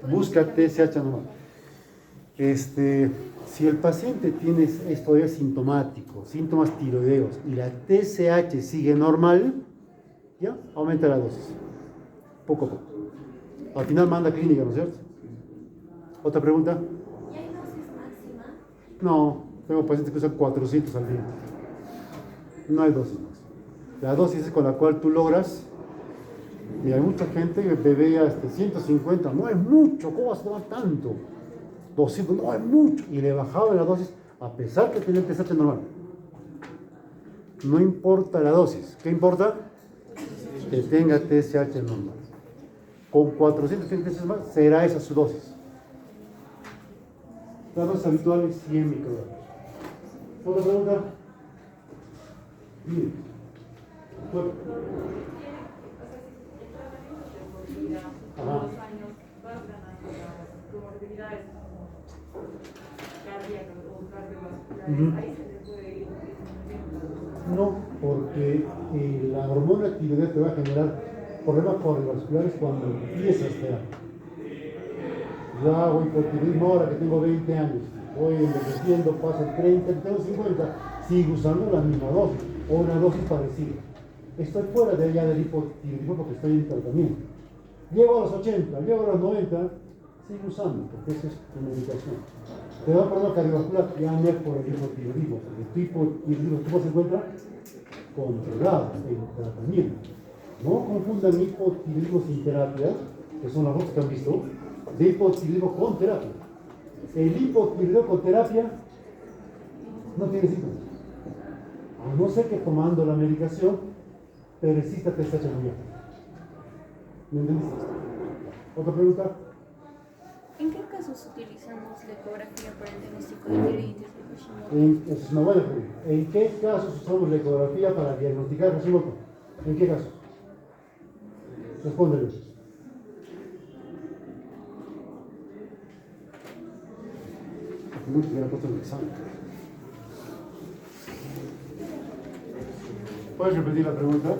Busca TSH normal. Si el paciente tiene esto es sintomático, síntomas tiroideos, y la TSH sigue normal, ya, aumenta la dosis. Poco a poco. Al final manda clínica, ¿no es cierto? ¿Otra pregunta? ¿Y hay dosis máxima? No, tengo pacientes que usan 400 al día. No hay dosis máxima. La dosis es con la cual tú logras. Mira, hay mucha gente que bebe hasta 150, no es mucho, ¿cómo vas a tomar tanto? 200, no es mucho. Y le bajaba la dosis a pesar que tenía TSH normal. No importa la dosis, ¿qué importa? Que tenga TSH normal. Con 400 TSH más será esa su dosis. La dosis habitual es 100 microgramos. ¿Otra pregunta? Bien. Bueno. Ajá. No, porque la hormona tiroidea te va a generar problemas cardiovasculares cuando empiezas terapia. Yo hago hipotiroidismo ahora que tengo 20 años, voy envejeciendo, paso 30, tengo 50, sigo usando la misma dosis o una dosis parecida. Estoy fuera de allá del hipotiroidismo porque estoy en tratamiento. Llego a los 80, llego a los 90, sigo usando porque esa es tu medicación. Te da un problema cardiovascular, ya no es por el hipotiroidismo, porque tu hipotiroidismo se encuentra controlado en tratamiento. No confundan hipotiroidismo sin terapia, que son las fotos que han visto, de hipotiroidismo con terapia. El hipotiroidismo con terapia no tiene síntomas. A no ser que tomando la medicación persista TSH muy alto. ¿Me entendiste? ¿Otra pregunta? ¿En qué casos utilizamos la ecografía para el diagnóstico de tiroiditis de Hashimoto? Es una buena pregunta. ¿En qué casos usamos la ecografía para diagnosticar Hashimoto? ¿En qué casos? Respóndelo. Mucho me ha puesto el examen. ¿Puedes repetir la pregunta?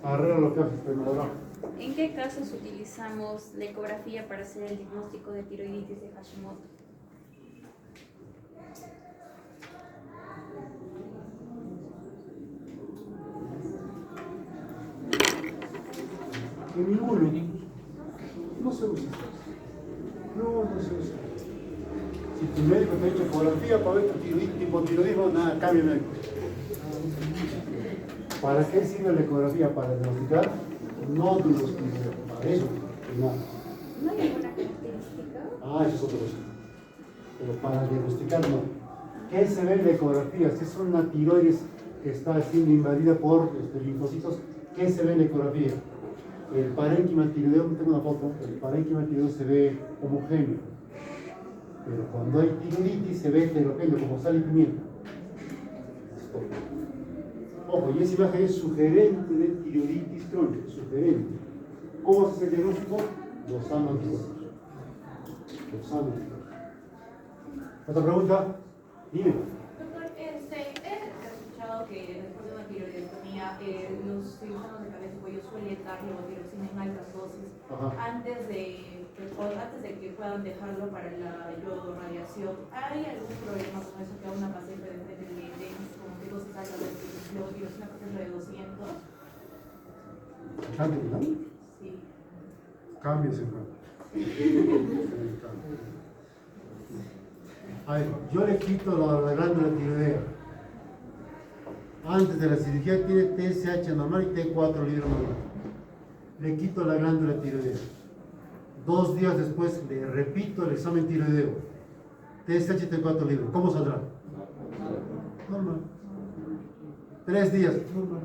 Arregla los casos primero. ¿En qué casos utilizamos la ecografía para hacer el diagnóstico de tiroiditis de Hashimoto? En ninguno. No se usa. No se usa. Si tu médico te ha hecho ecografía para ver tu hipotiroidismo, nada, cambia médico. ¿Para qué sirve la ecografía? Para diagnosticar nódulos tiroideos. Para eso, nada. ¿No hay ninguna característica? Eso es otra cosa. Pero para diagnosticar no. ¿Qué se ve en la ecografía? Si es una tiroides que está siendo invadida por linfocitos, ¿qué se ve en la ecografía? El parénquima tiroideo, tengo una foto, el parénquima tiroideo se ve homogéneo. Pero cuando hay tiroiditis se ve heterogéneo, como sal y pimienta. Ojo, y esa imagen es sugerente de tiroiditis crónica, sugerente. ¿Cómo se hace el diagnóstico? Dosando anticuerpos. Dosando anticuerpos. ¿Otra pregunta? Dime. Doctor, he escuchado que después de una tiroidectomía los cirujanos de cabeza y cuello suelen dar levotiroxina en altas dosis antes de que puedan dejarlo para la radiación. ¿Hay algún problema con eso que a una paciente de repente le den como que dosis altas de levotiroxina, por ejemplo, de 200? ¿Cambio, no? Sí. Cambios en cambio. A ver, yo le quito la glándula tiroidea. Antes de la cirugía tiene TSH normal y T4 libre normal. Le quito la glándula tiroidea. 2 días después le repito el examen tiroideo. TSH T4 libre. ¿Cómo saldrá? Normal. 3 días, normal.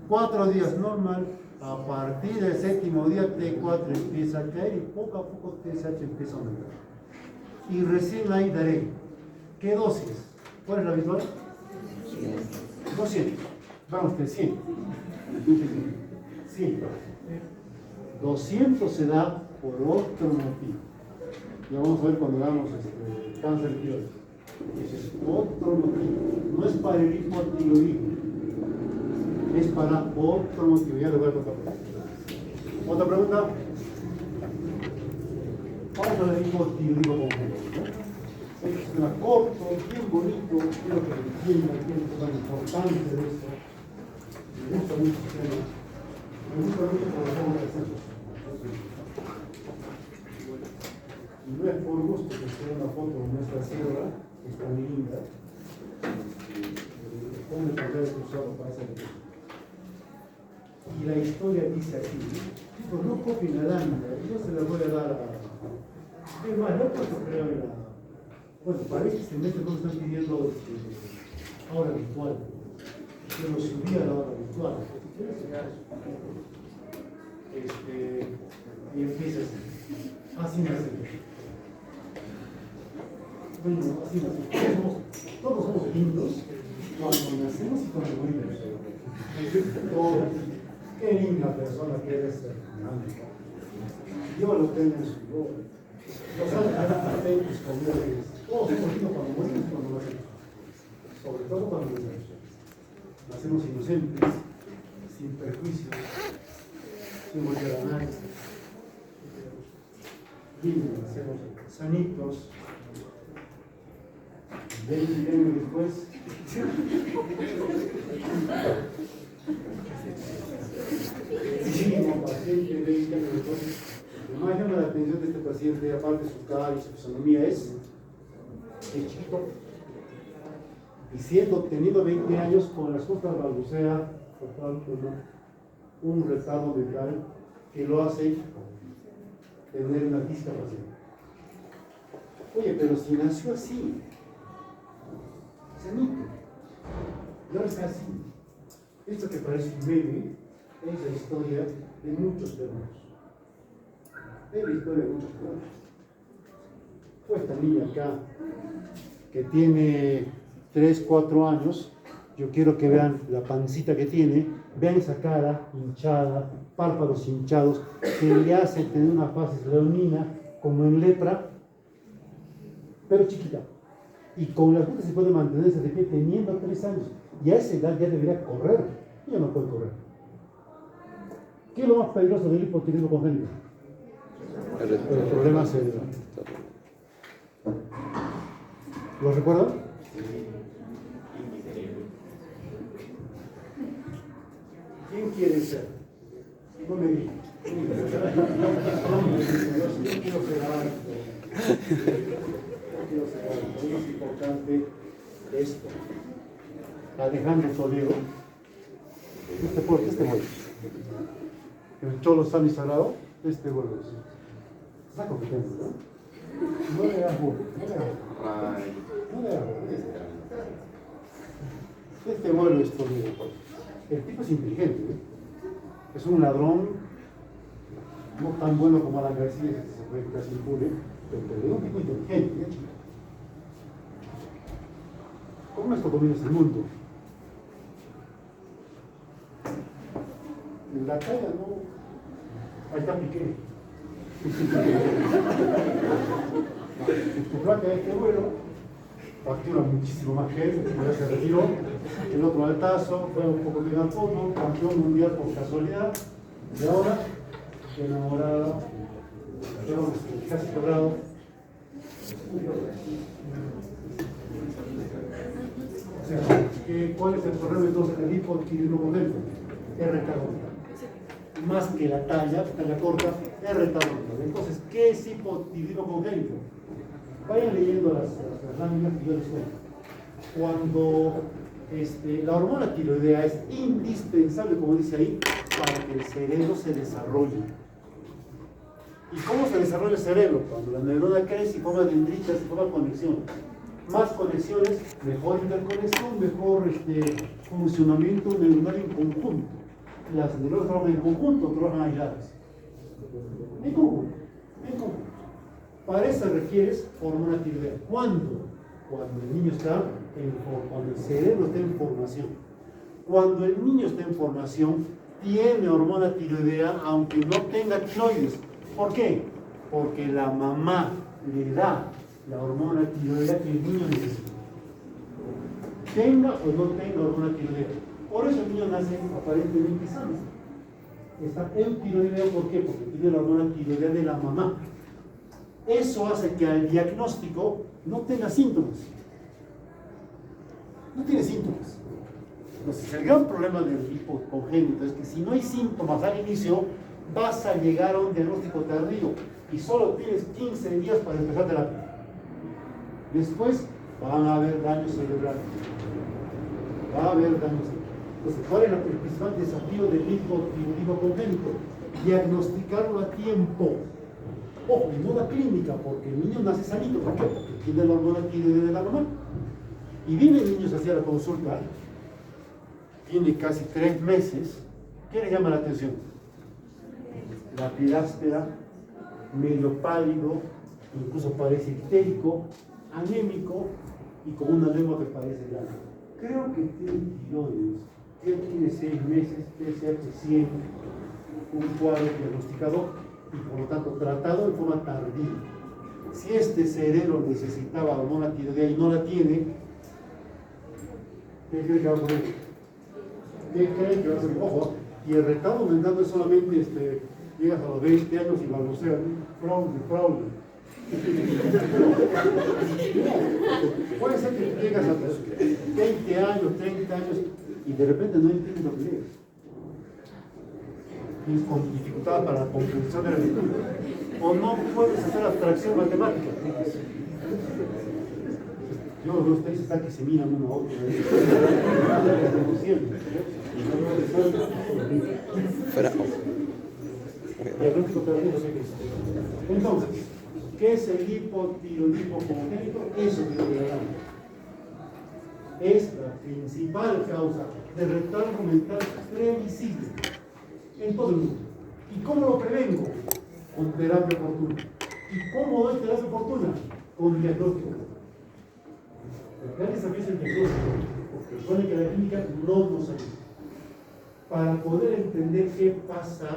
4 días, normal. A partir del 7º día T4 empieza a caer y poco a poco TSH empieza a aumentar. Y recién ahí daré. ¿Qué dosis? ¿Cuál es la habitual? 200. Vamos, que 100. 100. 200 se da por otro motivo. Ya vamos a ver cuando damos cáncer de tiroides. Ese es otro motivo. No es para el hipotiroidismo. Es para otro motivo. Ya le voy a contar. ¿Otra pregunta? Vamos a ver hipotiroidismo congénito. Es un tema corto, bien bonito. Quiero que entiendan qué es lo importante de esto. Me gusta mucho el tema. Me gusta mucho cuando hacemos ejercicios. Y no es por gusto que sea una foto de nuestra sierra, que es tan linda. Ponme el papel cruzado para esa lectura. Y la historia dice así: chicos, no copien la lámina, yo se la voy a dar a. Es más, no puedo creo en la. Bueno, para este semestre no están pidiendo hora virtual. Yo lo subí a la hora virtual. Y empieza así nace. Bueno, así nace. Todos somos lindos cuando nacemos y cuando morimos. Qué linda persona que eres. Dios lo tenga en su gloria. Los atentos con Dios. Todos somos lindos cuando morimos y cuando nacemos. Sobre todo cuando nacemos. Nacemos inocentes, sin perjuicios, sin volver a nadie. Lindos, nacemos sanitos. 20 años después. Como paciente 20 años después. Lo más llama la atención de este paciente, aparte de su cara y su fisonomía, es chiquito. Y teniendo 20 años, con las costas balbucea, un retardo mental que lo hace tener una discapacidad. Oye, pero si nació así, sanito, y ahora está así. Esto que parece un meme es la historia de muchos peruanos. Es la historia de muchos peruanos. Pues esta niña acá, que tiene 3, 4 años, yo quiero que vean la pancita que tiene, vean esa cara hinchada, párpados hinchados, que le hace tener una fases leonina, como en lepra, pero chiquita. Y con la gente se puede mantenerse de pie teniendo 3 años. Y a esa edad ya debería correr. Ya no puede correr. ¿Qué es lo más peligroso del hipotiroidismo congénito? El problema cerebral. ¿Lo recuerdan? ¿Quién quiere ser? No me digas. Yo quiero ser alto. Es importante esto. Alejandro Toledo, este vuelo. El cholo sano y sagrado, este vuelo. Está competente, ¿no? No le hago. Este vuelo es Toledo. El tipo es inteligente, ¿eh? Es un ladrón, no tan bueno como Alan García, que se fue casi impune, pero es un tipo inteligente, ¿eh? ¿Cómo esto comienza el mundo? En la calle no. Ahí está Piqué. Tu placa de este vuelo factura muchísimo más que él, ya se retiró. El otro altazo, fue un poco bien al fondo, campeón mundial por casualidad. Y ahora, enamorado, casi quebrado. O sea, ¿cuál es el problema entonces del hipotiroidismo congénito? Es retardado. Más que la talla corta, es retardado. Entonces, ¿qué es hipotiroidismo congénito? Vayan leyendo las láminas que yo les cuento. Cuando la hormona tiroidea es indispensable, como dice ahí, para que el cerebro se desarrolle. ¿Y cómo se desarrolla el cerebro? Cuando la neurona crece y forma dendritas y forma conexiones. Más conexiones, mejor interconexión, mejor funcionamiento neuronal en conjunto. Las neuronas trabajan en conjunto, trabajan aisladas. En conjunto, en conjunto. Para eso requieres hormona tiroidea. ¿Cuándo? Cuando el niño está cuando el cerebro está en formación. Cuando el niño está en formación, tiene hormona tiroidea aunque no tenga tiroides. ¿Por qué? Porque la mamá le da la hormona tiroidea que el niño necesita. Tenga o no tenga hormona tiroidea. Por eso el niño nace aparentemente sano. Está eutiroidea, ¿por qué? Porque tiene la hormona tiroidea de la mamá. Eso hace que al diagnóstico no tenga síntomas. No tiene síntomas. Entonces, el gran problema del hipocongénito es que si no hay síntomas al inicio, vas a llegar a un diagnóstico tardío y solo tienes 15 días para empezar terapia. Después van a haber daños cerebrales. Va a haber daños cerebrales. Entonces, ¿cuál es el principal desafío del hipocongénito? Diagnosticarlo a tiempo. Ojo, no la clínica, porque el niño nace sanito. ¿Por qué? Porque tiene la hormona tiroidea de la mamá. Y vienen niños hacia la consulta, tiene casi 3 meses. ¿Qué le llama la atención? La piel áspera, medio pálido, incluso parece histérico, anémico y con una lengua que parece grande. Creo que tiene tiroides. Él tiene 6 meses, TSH100, un cuadro diagnosticado y por lo tanto tratado de forma tardía. Si este cerebro necesitaba hormona tiroidea y no la tiene, ¿qué cree que va a ocurrir? ¿Qué creen que va a hacer? Ojo, y el retardo mental no es solamente llegas a los 20 años y balbuceas, fraude. Puede ser que llegas a los 20 años, 30 años y de repente no entiendes lo que lees. Tienes con dificultad para la comprensión de la lectura. O no puedes hacer abstracción matemática. Yo los ustedes están que se miran uno a otro. Entonces, ¿qué es el hipotiroidismo congénito? Eso que yo le llamo. Es la principal causa de retardo mental previsible en todo el mundo. ¿Y cómo lo prevengo? Con terapia oportuna. ¿Y cómo doy terapia oportuna? Con diagnóstico. El gran desafío es el diagnóstico, porque supone que la clínica no nos ayuda. Para poder entender qué pasa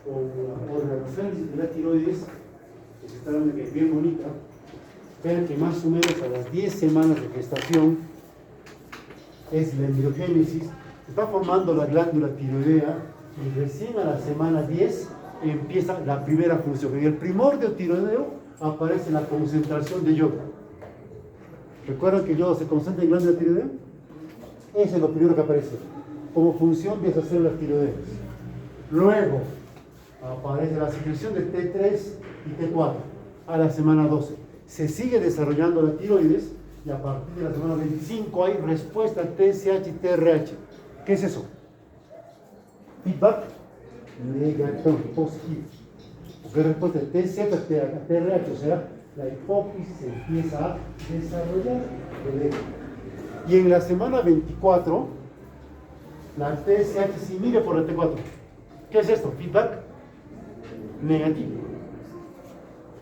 con la organogénesis de la tiroides, que se está dando que es bien bonita, vean que más o menos a las 10 semanas de gestación es la embriogénesis, se está formando la glándula tiroidea y recién a la semana 10 empieza la primera función. En el primordio tiroideo aparece la concentración de yodo. ¿Recuerdan que el yodo se concentra en glándula tiroidea? Ese es lo primero que aparece. Como función de esas células tiroideas. Luego aparece la secreción de T3 y T4 a la semana 12. Se sigue desarrollando la tiroides y a partir de la semana 25 hay respuesta TSH y TRH. ¿Qué es eso? Feedback negativo, positivo. Porque respuesta de TSH a TRH, o sea, la hipófisis se empieza a desarrollar. Y en la semana 24 la TSH se inhibe por el T4. ¿Qué es esto? Feedback negativo.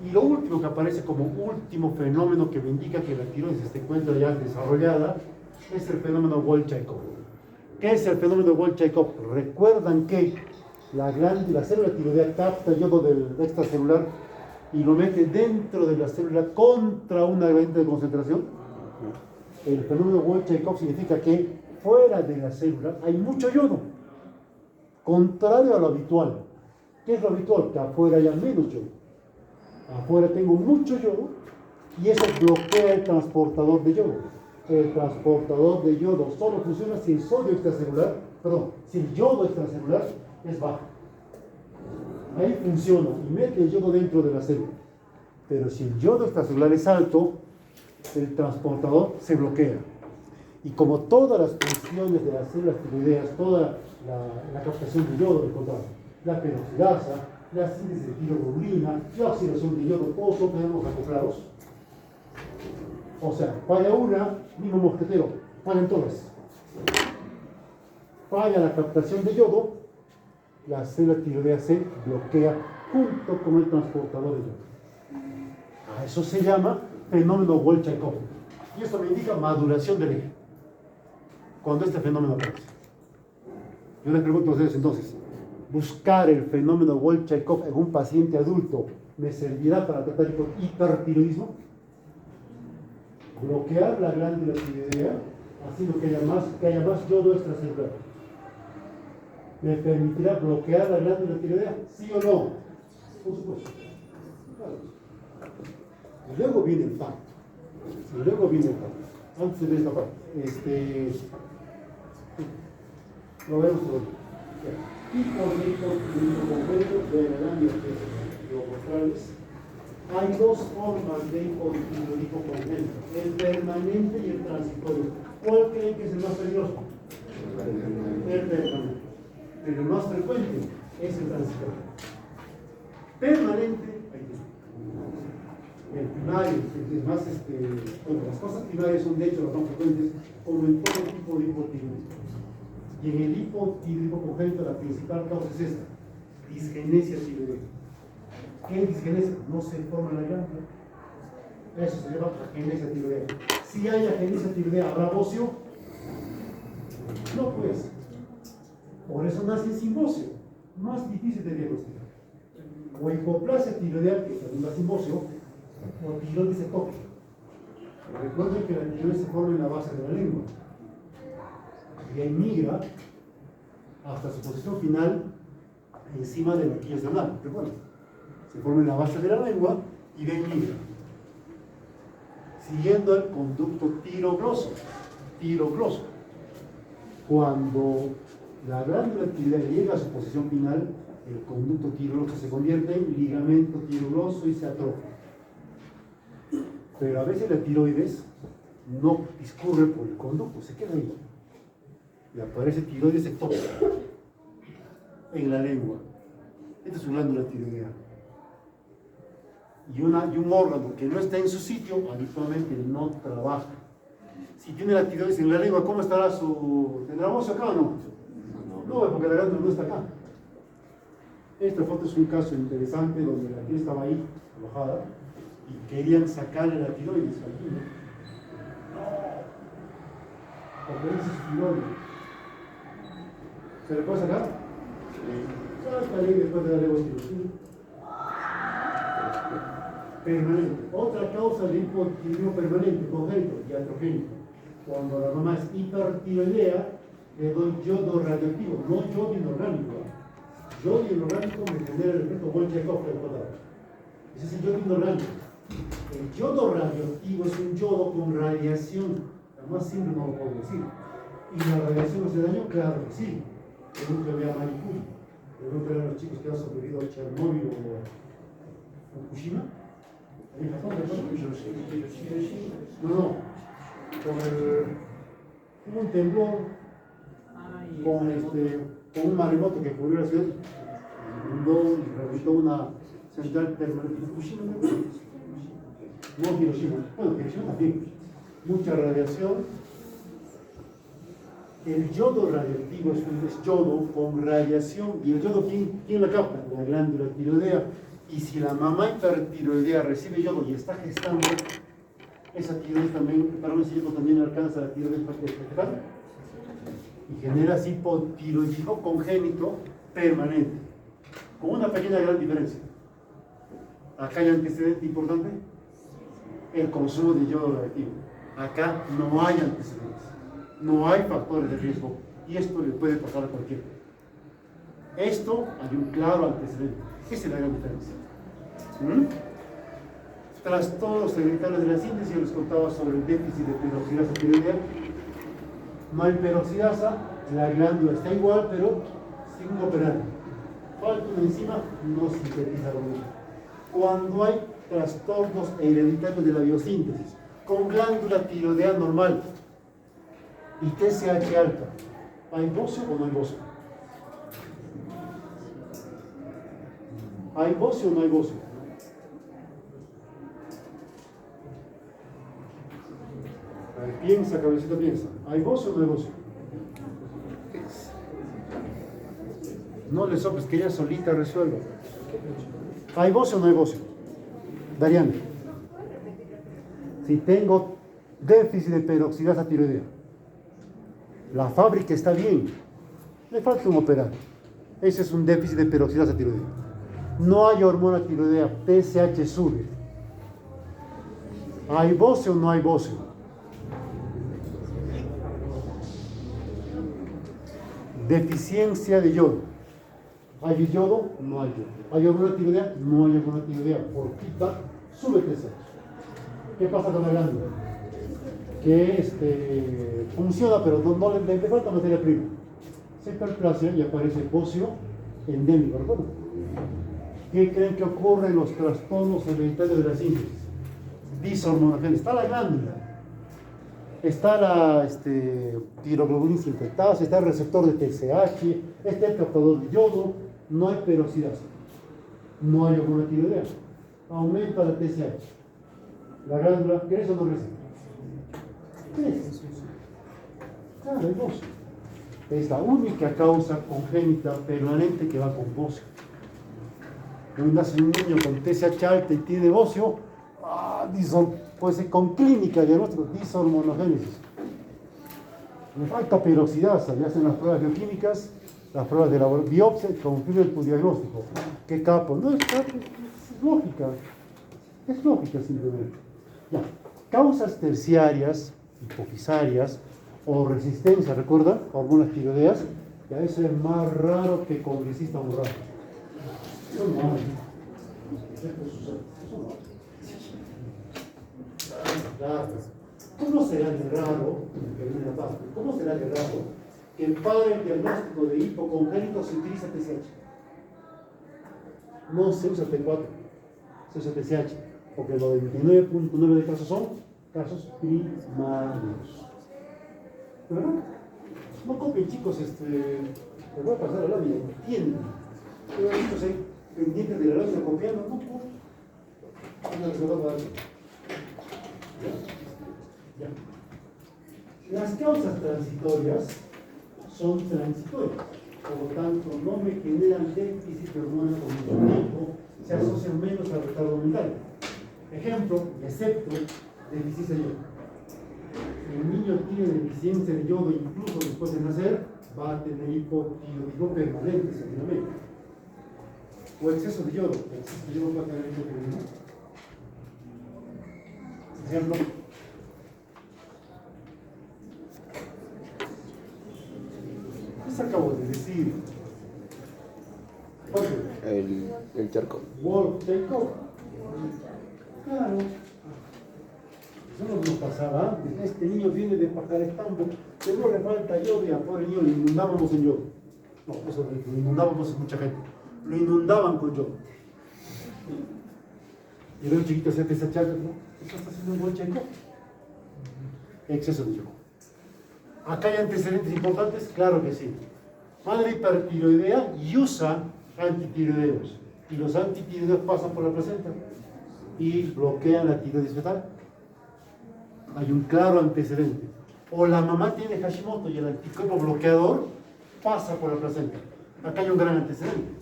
Y lo último que aparece como último fenómeno que me indica que la tiroides se encuentra ya desarrollada es el fenómeno Wolff-Chaikoff. ¿Qué es el fenómeno Wolff-Chaikoff? Recuerdan que la célula tiroidea capta yodo del extracelular y lo mete dentro de la célula contra una gradiente de concentración. El fenómeno Wolff-Chaikoff significa que fuera de la célula hay mucho yodo, contrario a lo habitual. ¿Qué es lo habitual? Que afuera haya menos yodo. Afuera tengo mucho yodo y eso bloquea el transportador de yodo. El transportador de yodo solo funciona si el sodio extracelular, si el yodo extracelular es bajo. Ahí funciona y mete el yodo dentro de la célula. Pero si el yodo extracelular es alto, el transportador se bloquea. Y como todas las funciones de las células tiroideas, toda la captación de yodo, la peroxidasa, la síntesis de tiroglobulina, la oxidación de yodo, todos son tenemos acoplados. O sea, falla una, mismo mosquetero, fallan todas. Falla la captación de yodo, la célula tiroidea se bloquea junto con el transportador de yodo. A eso se llama fenómeno Wolff-Chaikov. Y esto me indica maduración del eje. Cuando este fenómeno aparece. Yo les pregunto a ustedes entonces, ¿buscar el fenómeno Wolff-Chaikov en un paciente adulto me servirá para tratar con hipertiroidismo? Bloquear la glándula tiroidea haciendo que haya más yodo extracelular. ¿Me permitirá bloquear la glándula tiroidea? ¿Sí o no? Por supuesto. Claro. Y luego viene el facto. Antes de ver esta parte. Lo vemos todo. Hipotiroidismo de la glándula tiroides. Hay dos formas de hipotiroidismo congénito, el permanente y el transitorio. ¿Cuál creen que es el más peligroso? El permanente. Pero el más frecuente es el transitorio. Permanente, el primario, es más, bueno, las cosas primarias son de hecho las más frecuentes, como en todo tipo de hipotiroidismo. Y en el hipotiroidismo congénito la principal causa es esta, disgenesia tiroidea. ¿Qué es disgenesia? No se forma la glándula. Eso se llama agenesia tiroidea. Si hay agenesia tiroidea, ¿habrá bocio? No, pues. Por eso nace sin bocio. Más difícil de diagnosticar. O hipoplasia tiroidea, que también da sin bocio, o tiroides ectópica. Recuerden que la tiroides se forma en la base de la lengua. Y ahí migra hasta su posición final encima de la quilla externa. Recuerden. Se forma en la base de la lengua y de ahí migra. Siguiendo el conducto tirogloso. Cuando la glándula tiroidea llega a su posición final, el conducto tirogloso se convierte en ligamento tirogloso y se atrofia. Pero a veces la tiroides no discurre por el conducto, se queda ahí. Y aparece tiroides ectópica en la lengua. Esta es su glándula tiroidea. Y un órgano que no está en su sitio, habitualmente no trabaja. Si tiene la tiroides en la lengua, ¿cómo estará su... ¿Tendrá bocio acá o no? No, porque la glándula no está acá. Esta foto es un caso interesante donde la tiroides estaba ahí, alojada, y querían sacarle la tiroides al niño. Porque ese es su tiroides. ¿Se le puede sacar? Sácale después de darle tiroides. Permanente. Otra causa de hipotiroidismo permanente, congénito y iatrogénico. Cuando la mamá es hipertiroidea, le doy yodo radioactivo, no yodo inorgánico. Yodo inorgánico me genera el efecto Wolff-Chaikov. Ese es el yodo inorgánico. El yodo radioactivo es un yodo con radiación. La más simple no lo puedo decir. ¿Y la radiación hace daño? Claro que sí. Pregúntale a Marie Curie. Pregúntale a los chicos que han sobrevivido a Chernobyl o Fukushima. ¿En Japón? No. Hubo un temblor con un maremoto que cubrió la ciudad, inundó y reventó una central permanente. Fukushima, no Hiroshima. Bueno, Hiroshima también. Mucha radiación. El yodo radioactivo es yodo con radiación. ¿Y el yodo quién la capta? La glándula tiroidea. Y si la mamá hipertiroidea recibe yodo y está gestando, esa tiroides también, ese yodo también alcanza la tiroides fetal y genera hipotiroidismo congénito permanente, con una pequeña gran diferencia. Acá hay antecedente importante, el consumo de yodo radioactivo. Acá no hay antecedentes, no hay factores de riesgo y esto le puede pasar a cualquiera. Esto hay un claro antecedente. Esa es la gran diferencia. Trastornos hereditarios de la síntesis, yo les contaba sobre el déficit de peroxidasa tiroidea. No hay peroxidasa, la glándula está igual, pero sin operar. Falta una enzima, no sintetiza hormona. Cuando hay trastornos hereditarios de la biosíntesis, con glándula tiroidea normal y TSH alta, ¿hay bocio o no hay bocio? ¿Hay bocio o no hay bocio? A ver, piensa, cabecita, piensa. ¿Hay bocio o no hay bocio? No le soples, que ella solita resuelva. ¿Hay bocio o no hay bocio? Dariana. Si tengo déficit de peroxidasa tiroidea, la fábrica está bien, le falta un operar. Ese es un déficit de peroxidasa tiroidea. No hay hormona tiroidea, TSH sube. ¿Hay bocio o no hay bocio? Deficiencia de yodo. ¿Hay yodo? No hay yodo. ¿Hay hormona tiroidea? No hay hormona tiroidea. Por quita, sube TSH. ¿Qué pasa con la glándula? Que funciona, pero no le falta materia prima. Se hiperplasia y aparece bocio endémico, ¿recuerdan? ¿Qué creen que ocurre en los trastornos hereditarios de la síntesis? Dishormonogénesis. Está la glándula, está la tiroglobulina infectada, está el receptor de TSH, está el captador de yodo, no hay peroxidasa, no hay hormona tiroidea, aumenta la TSH. La glándula, ¿crece o no crece? Crece. Claro, hay bocio. Es la única causa congénita permanente que va con bocio. Cuando nace un niño con TSH alta y tiene bocio, puede ser con clínica de nuestro dishormonogénesis. Le falta peroxidasa, ya hacen las pruebas bioquímicas, las pruebas de la biopsia, confirman tu diagnóstico. ¿Qué capo? No es capo, es lógica. Es lógica simplemente. Ya. Causas terciarias, hipofisarias o resistencia, ¿recuerda? Hormonas tiroideas, ya eso es más raro que congresista honrado. Eso no hay. Claro. ¿Cómo será de raro, cómo será de raro que para el diagnóstico de hipocongénito se utiliza TSH? No se usa T4, se usa TSH, porque el 99.9 de casos son casos primarios. ¿Verdad? No copien, chicos, les voy a pasar la lámina, entienden. Pero estos ahí pendientes de la lámina copiando, no copien. Ya. Las causas transitorias son transitorias, por lo tanto no me generan déficit de hormona con mucho tiempo, se asocian menos al retardo mental. Ejemplo, excepto deficiencia de yodo. El niño tiene deficiencia de yodo incluso después de nacer, va a tener hipotiroidismo permanente seguramente. O exceso de yodo. Exceso de yodo puede tener hipotiroidismo. Ejemplo. ¿Qué se acabo de decir? El charco. Wolf Jacob. Claro. Eso no nos pasaba antes. Este niño viene de Pajarestambo, pero no le falta yodo y a pobre niño lo inundábamos en yodo. No, eso lo inundábamos en mucha gente. Lo inundaban con yodo. Y luego chiquito se esa chaca, ¿no? ¿Eso está haciendo un buen checo? Exceso de yodo. ¿Acá hay antecedentes importantes? Claro que sí. Madre hipertiroidea y usa antitiroideos. Y los antitiroideos pasan por la placenta y bloquean la tiroides fetal. Hay un claro antecedente. O la mamá tiene Hashimoto y el anticuerpo bloqueador pasa por la placenta. Acá hay un gran antecedente.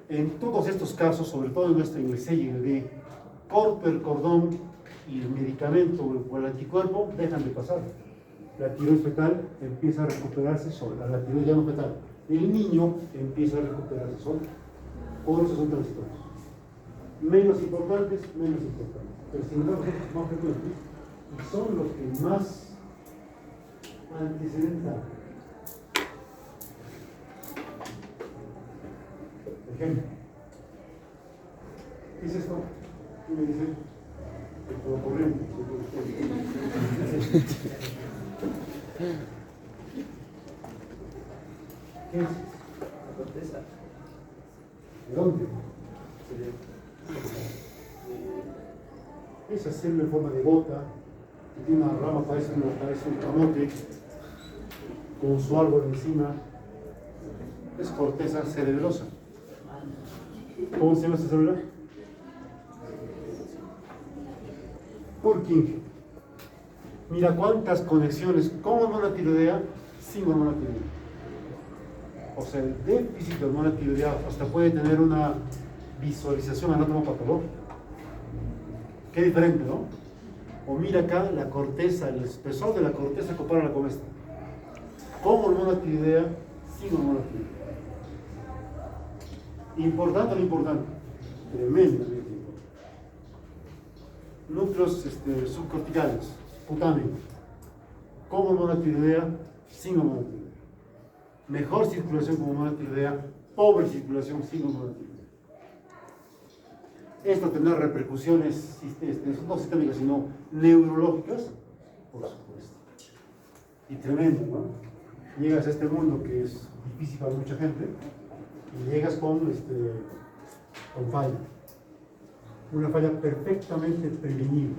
En todos estos casos, sobre todo en el C y en el D, corto el cordón y el medicamento o el anticuerpo dejan de pasar. La tiroides fetal empieza a recuperarse sola, la tiroides ya no fetal. El niño empieza a recuperarse solo. Por eso son transitorios. Menos importantes, pero sin embargo son más frecuentes y son los que más antecedentes dan. Ejemplo. ¿Qué es esto? ¿Qué me dice? Todo corriente. ¿Qué es? La corteza. ¿De dónde? Esa célula en forma de bota, que tiene una rama, parece un camote, con su árbol encima, es corteza cerebrosa. ¿Cómo se llama esta célula? Purkinje. Mira cuántas conexiones con hormona tiroidea, sin hormona tiroidea. O sea, el déficit de hormona tiroidea hasta puede tener una visualización anatomopatológica. Qué diferente, ¿no? O mira acá la corteza, el espesor de la corteza compárala con esta. Con hormona tiroidea, sin hormona tiroidea. ¿Importante o no importante? Tremendamente importante. Núcleos subcorticales, cutáneos. Con hormona tiroidea, sin hormona tiroidea. Mejor circulación con hormona tiroidea, pobre circulación sin hormona tiroidea. Esto tendrá repercusiones no sistémicas, sino neurológicas, por supuesto. Y tremendo, ¿no? Llegas a este mundo que es difícil para mucha gente y llegas con falla. Una falla perfectamente prevenible.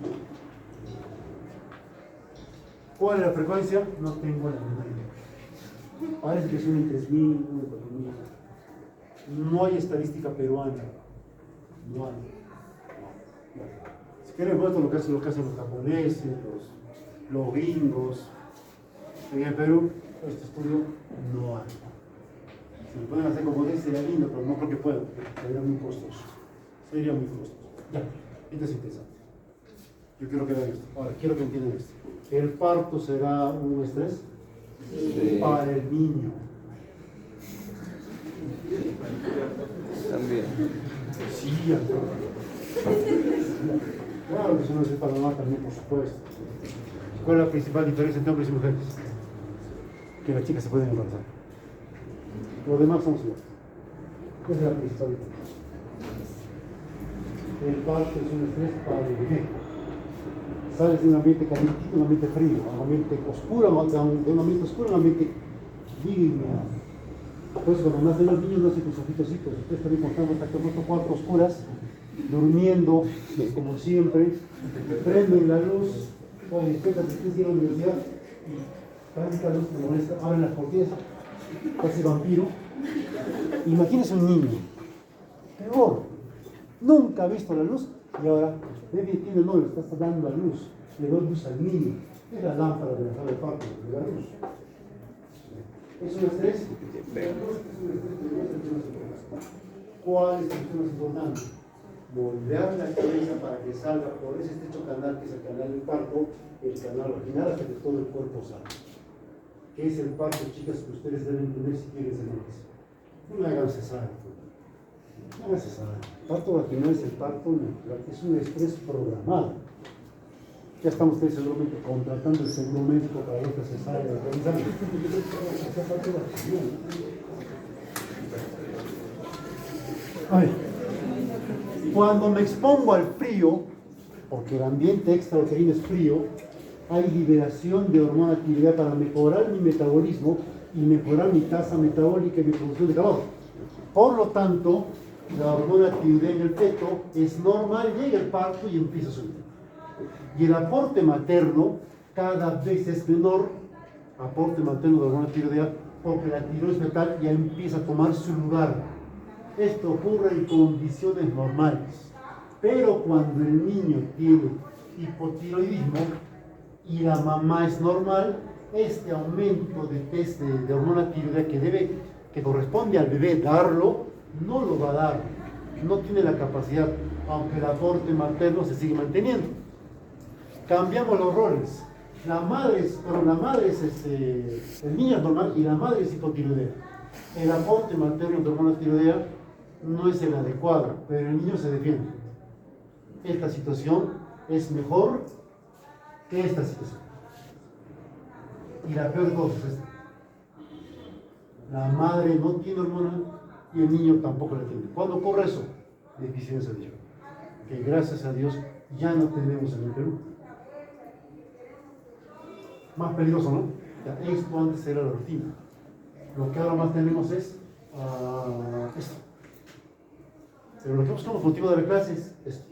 ¿Cuál es la frecuencia? No tengo la menor idea. Parece que es una entre 3.000, una 4.000. No hay estadística peruana. No hay. Si quieren muestro lo que hacen los japoneses, los gringos. En el Perú, este estudio no hay. Si lo pueden hacer como sería lindo, pero no creo que puedan, sería muy costoso. Sería muy costoso. Ya, esto es interesante. Yo quiero que vean esto. Ahora, quiero que entiendan esto. ¿El parto será un estrés? Sí. Para el niño. También. Sí, claro que eso no es para la mamá también, por supuesto. ¿Cuál es la principal diferencia entre hombres y mujeres? Que las chicas se pueden embarazar. Los demás somos iguales. Esa es la principal diferencia. El parto es un estrés para el bebé. Sales de un ambiente calientito a un ambiente frío, a un ambiente oscuro, de un ambiente oscuro a un ambiente digno. Por eso cuando nacen los niños nacen con sus ojitos. Ustedes también contamos hasta que nuestro cuarto oscuras, durmiendo, como siempre, prenden la luz, oye, despiertan que ustedes llegan a la universidad y tanta luz me molesta, abren las cortinas, casi vampiro. Imagínense un niño, peor, nunca ha visto la luz y ahora Debbie tiene el novio, está dando la luz, le doy luz al niño, es la lámpara de la sala de parto, le da luz. ¿Es un estrés? ¿Cuál es el estrés más importante? Moldear la cabeza para que salga por ese estrecho canal que es el canal del parto, el canal vaginal, hasta que todo el cuerpo salga. ¿Qué es el parto, chicas, que ustedes deben entender si quieren ser más? No hagan cesárea. No hagan cesárea. El parto vaginal es el parto natural, es un estrés programado. Ya estamos ustedes seguramente contratando el seguro médico para esta cesárea de realizar. Esta parte vaginal. Cuando me expongo al frío, porque el ambiente extrauterino es frío, hay liberación de hormona tiroidea para mejorar mi metabolismo y mejorar mi tasa metabólica y mi producción de calor. Por lo tanto, la hormona tiroidea en el feto es normal, llega el parto y empieza a subir. Y el aporte materno cada vez es menor, aporte materno de hormona tiroidea, porque la tiroides fetal ya empieza a tomar su lugar. Esto ocurre en condiciones normales, pero cuando el niño tiene hipotiroidismo y la mamá es normal, este aumento de test de hormona tiroidea que corresponde al bebé darlo, no lo va a dar, no tiene la capacidad, aunque el aporte materno se sigue manteniendo. Cambiamos los roles. El niño es normal y la madre es hipotiroidea. El aporte materno de hormona tiroidea no es el adecuado, pero el niño se defiende. Esta situación es mejor que esta situación. Y la peor cosa es esta. La madre no tiene hormona y el niño tampoco la tiene. ¿Cuándo ocurre eso? Deficiencia de yodo, que gracias a Dios ya no tenemos en el Perú. Más peligroso, ¿no? Ya, esto antes era la rutina. Lo que ahora más tenemos es esto. Pero lo que buscamos motivo de la clase es esto.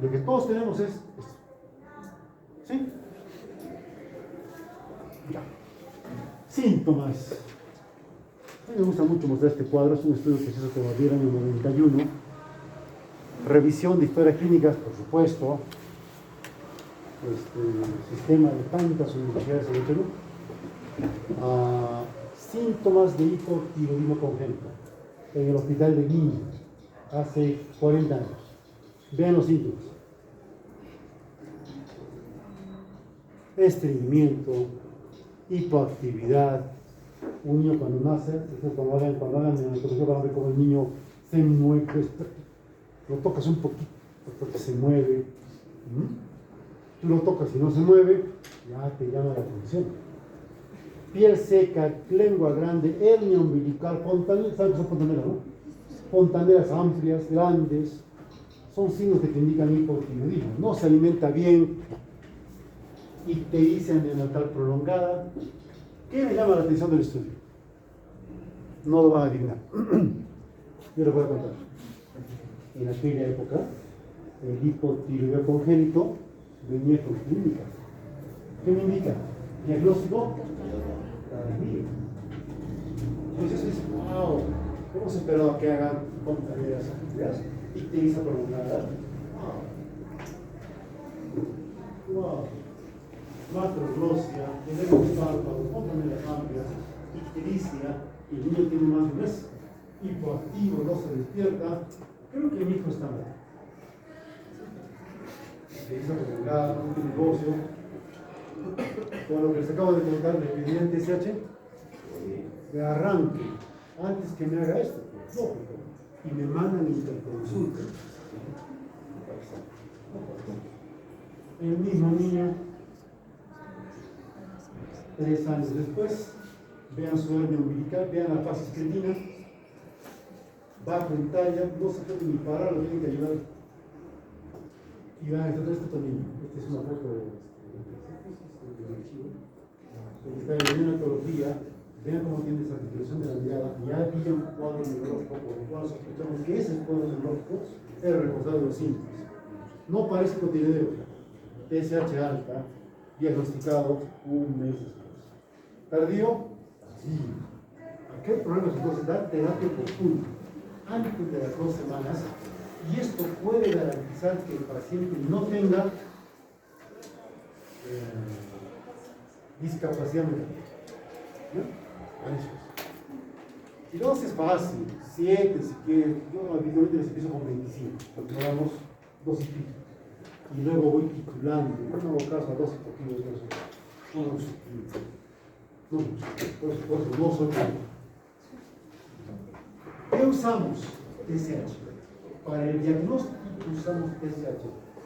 Lo que todos tenemos es esto. ¿Sí? Ya. Síntomas. A mí me gusta mucho mostrar este cuadro, es un estudio que se hizo todavía en el año 91. Revisión de historia clínica, por supuesto. Sistema de tantas universidades en el Perú. Síntomas de hipotiroidismo congénito en el hospital de Guiño, hace 40 años. Vean los síntomas. Estreñimiento, hipoactividad. Un niño cuando nace, cuando hagan en la introducción van a ver cómo el niño se mueve, lo tocas un poquito porque se mueve. Tú lo tocas y no se mueve, ya te llama la atención. Piel seca, lengua grande, hernia umbilical, fontaneras, ¿sabes qué son fontaneras, no? Fontaneras amplias, grandes, son signos de que indican hipotiroidismo. No se alimenta bien, ictericia neonatal prolongada. ¿Qué me llama la atención del estudio? No lo van a adivinar. Yo les voy a contar. En aquella época, el hipotiroidismo congénito venía con clínica. ¿Qué me indica? Diagnóstico. Entonces es, wow, hemos esperado que hagan fontaneras amplias, ictericia prolongada. Wow. Macroglosia, tenemos párpado, fontaneras amplias, ictericia, y el niño tiene más mes, hipoactivo, no se despierta. Creo que mi hijo está mal. Ictericia prolongada, no tiene negocio. Con lo que les acabo de contar, le pedí al TSH de arranque, antes que me haga esto, lógico, y me mandan interconsulta. El mismo niño, 3 años después, vean su hernia umbilical, vean la fase cretina, bajo en talla, no se puede ni parar, lo tienen que ayudar. Y vean, este también, esta es una foto del está en neonatología. Vean cómo tiene esa articulación de la mirada. Ya había un cuadro neurológico por el cual sospechamos que ese cuadro neurológico es el reforzado de los síntomas. No parece cotidiano. TSH alta, diagnosticado un mes después. ¿Tardío? Sí. Aquel problema entonces da terapia oportuna antes de las 2 semanas, y esto puede garantizar que el paciente no tenga discapacidad mental. ¿No? Y luego es fácil, 7 si quieres. Yo habitualmente les empiezo con 25, porque damos 2 y pico. Y luego voy titulando. Yo no hago caso a 2 y poquito de eso. No, por eso no soy bueno. ¿Qué usamos? TSH. Para el diagnóstico usamos TSH.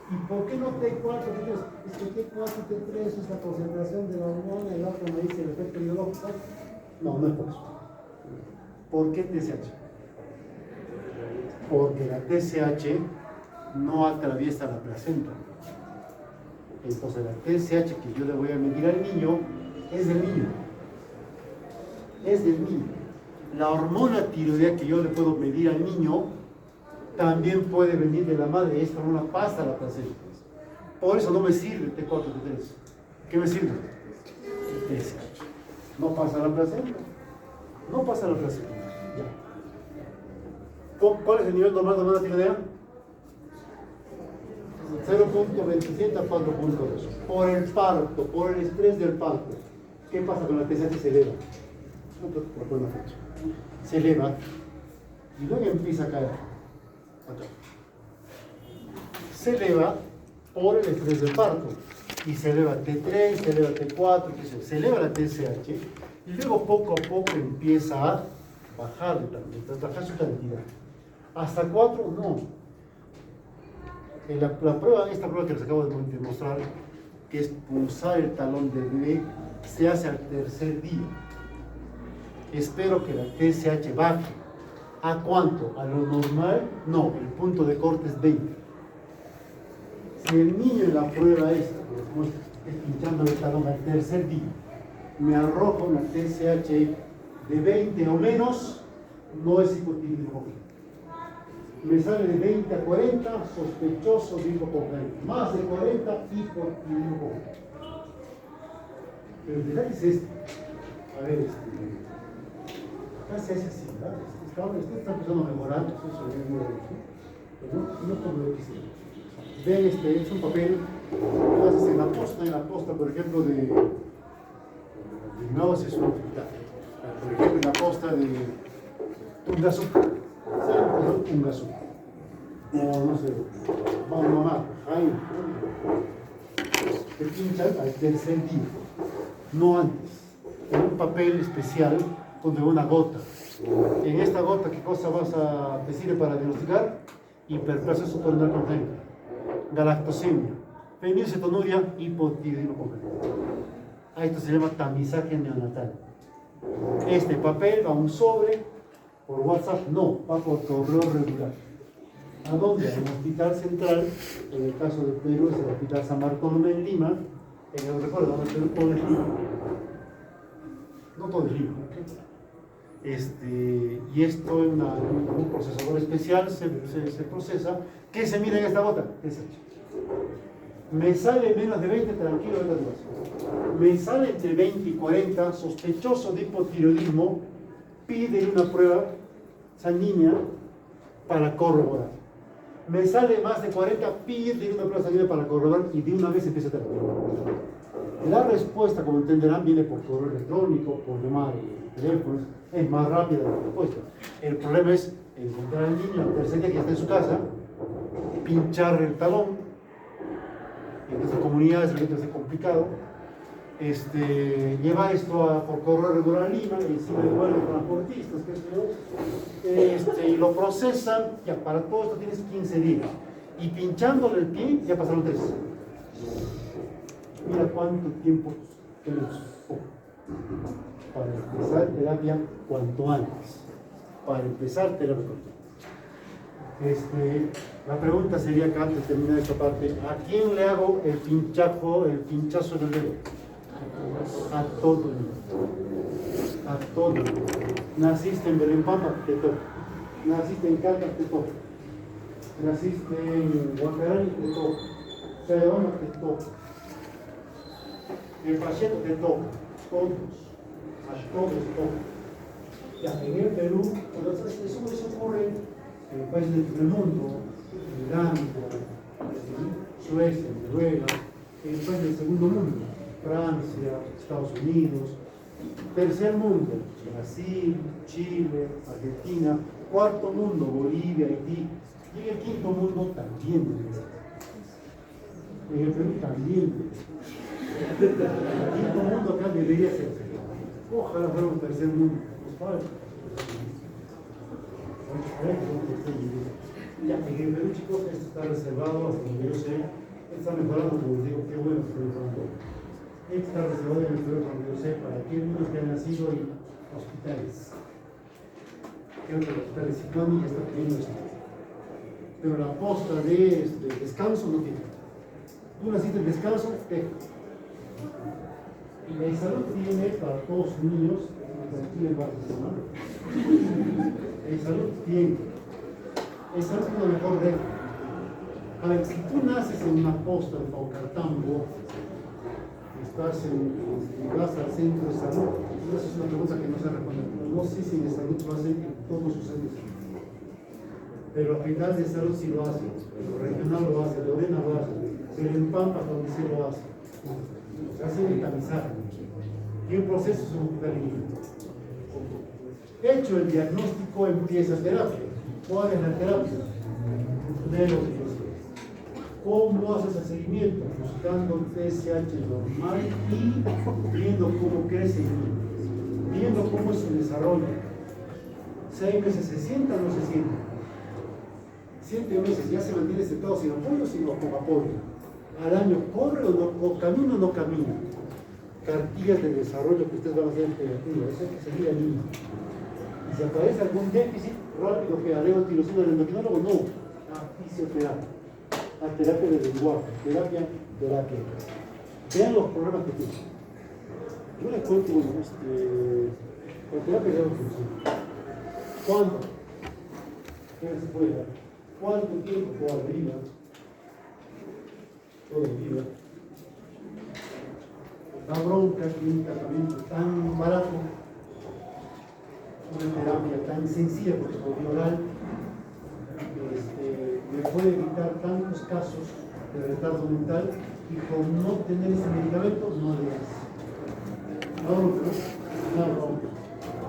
¿Y por qué no T4, T3? Es que T4 y T3 es la concentración de la hormona, el otro me dice el efecto biológico. No, no es por eso. ¿Por qué TSH? Porque la TSH no atraviesa la placenta. Entonces la TSH que yo le voy a medir al niño es del niño. Es del niño. La hormona tiroidea que yo le puedo medir al niño también puede venir de la madre. Esta hormona pasa a la placenta. Por eso no me sirve T4, T3. ¿Qué me sirve? TSH. No pasa a la placenta. No pasa a la placenta. Ya. ¿Cuál es el nivel normal de hormona tiroidea? 0.27 a 4.2. Por el parto, por el estrés del parto. ¿Qué pasa con la TSH? Se eleva. Se eleva y luego empieza a caer. Acá. Se eleva por el estrés del parto y se eleva T3, se eleva T4, se eleva la TSH y luego poco a poco empieza a bajar su cantidad. Hasta 4 no. En esta prueba que les acabo de mostrar, que es pulsar el talón del bebé, se hace al 3er día. Espero que la TSH baje. ¿A cuánto? ¿A lo normal? No, el punto de corte es 20. Si el niño en la prueba esta, pinchando el talón al 3er día, me arroja una TSH de 20 o menos, no es hipotiroidismo. Me sale de 20 a 40, sospechoso de hipocondriaco. Más de 40, hipotiroidismo. Pero el detalle es este. A ver, casi es así, ¿verdad? Está empezando a mejorar, eso se ve muy bien, pero no como yo quisiera. Ven, es un papel, lo haces en la posta, por ejemplo, de Gnaus es una fruta. Por ejemplo, en la posta de Tungasú, ¿saben Tungasú? O no sé, mamá, ahí, te pinchan al tercer día, no antes, en un papel especial donde una gota. En esta gota, ¿qué cosa te sirve para diagnosticar? Hiperplasia suprarenal congénita, galactosemia, fenilcetonuria, hipotiroidismo congénito. A esto se llama tamizaje neonatal. Este papel va a un sobre, por WhatsApp no, va por correo regular. ¿A dónde? En el Hospital Central, en el caso de Perú es el Hospital San Bartolomé en Lima, en el recuerdo, vamos a tener todo el Lima. No todo el Lima, ¿ok? Y esto en un procesador especial se procesa. ¿Qué se mide en esta gota? TSH. Me sale menos de 20, tranquilo, me sale entre 20 y 40, sospechoso de hipotiroidismo, pide una prueba sanguínea para corroborar. Me sale más de 40, pide una prueba sanguínea para corroborar y de una vez empieza a terapia. La respuesta, como entenderán, viene por correo electrónico, por llamar teléfonos, es más rápida la respuesta. El problema es encontrar al niño al tercer día que está en su casa, pinchar el talón. En nuestras comunidades realmente es complicado. Lleva esto por correo regular a Lima, encima de vuelos transportistas, y lo procesan. Ya, para todo esto tienes 15 días. Y pinchándole el pie, ya pasaron 3. Mira cuánto tiempo tenemos para empezar terapia cuanto antes. Para empezar terapia cuanto antes. La pregunta sería acá, antes de terminar esta parte, ¿a quién le hago el pinchazo del dedo? A todo el mundo. A todo el mundo. Naciste en Belén Pampa, te toca. Naciste en Calca, te toca. Naciste en Huacarán, te toca. Pedona, te toca. El Pacheco, te toca. Todos. A todos toca. Ya, en el Perú, eso ocurre en los países del primer mundo, Irlanda, Suecia, Noruega, en los países del segundo mundo, Francia, Estados Unidos, tercer mundo, Brasil, Chile, Argentina, cuarto mundo, Bolivia, Haití, y en el quinto mundo también. En el Perú también. El quinto mundo acá debería ser. Ojalá fuera un tercer mundo. Ya, en el Perú, chicos, esto está reservado, hasta donde yo sé, está mejorando, como les digo, qué bueno que está mejorando. Esto está reservado en el Perú, como yo sé, para aquellos niños que han nacido en hospitales. Creo que los hospitales Ciclón ya está teniendo esto. Pero la posta de descanso no tiene. Tú naciste en descanso, deja. Y la salud tiene para todos los niños, el salud tiene. El salud es lo mejor de él. A ver, si tú naces en una posta en Paucartambo, vas al centro de salud, esa es una pregunta que no se responde. No sé si en salud lo hacen en todos sus centros. Pero al final de salud sí lo hacen, lo regional lo hace, Lorena lo hace, pero en Pampa donde sí lo hace. Se hace el tamizaje. Y un proceso es un cariño. Hecho el diagnóstico, empieza terapia. ¿Cuál es la terapia? De los hijos. ¿Cómo haces el seguimiento? Buscando TSH normal y viendo cómo crece el niño, viendo cómo es su desarrollo. 6 meses se sienta o no se sienta. 7 meses ya se mantiene sentado sin apoyo o sin apoyo. Al año corre o camina o no camina. Cartillas de desarrollo que ustedes van a hacer en terapia. Eso hay que seguir al niño. Y si aparece algún déficit, rápido que aleo tirosina del endocrinólogo, no. A fisioterapia. A terapia de lenguaje. Terapia. Vean los problemas que tienen. Yo les cuento, la terapia de función. ¿Cuándo? ¿Qué se puede dar? ¿Cuánto tiempo? Toda la vida. Toda la vida. La bronca, que un tratamiento tan barato, una manera tan sencilla, porque por vía oral le puede evitar tantos casos de retardo mental y por no tener ese medicamento no le hace. No.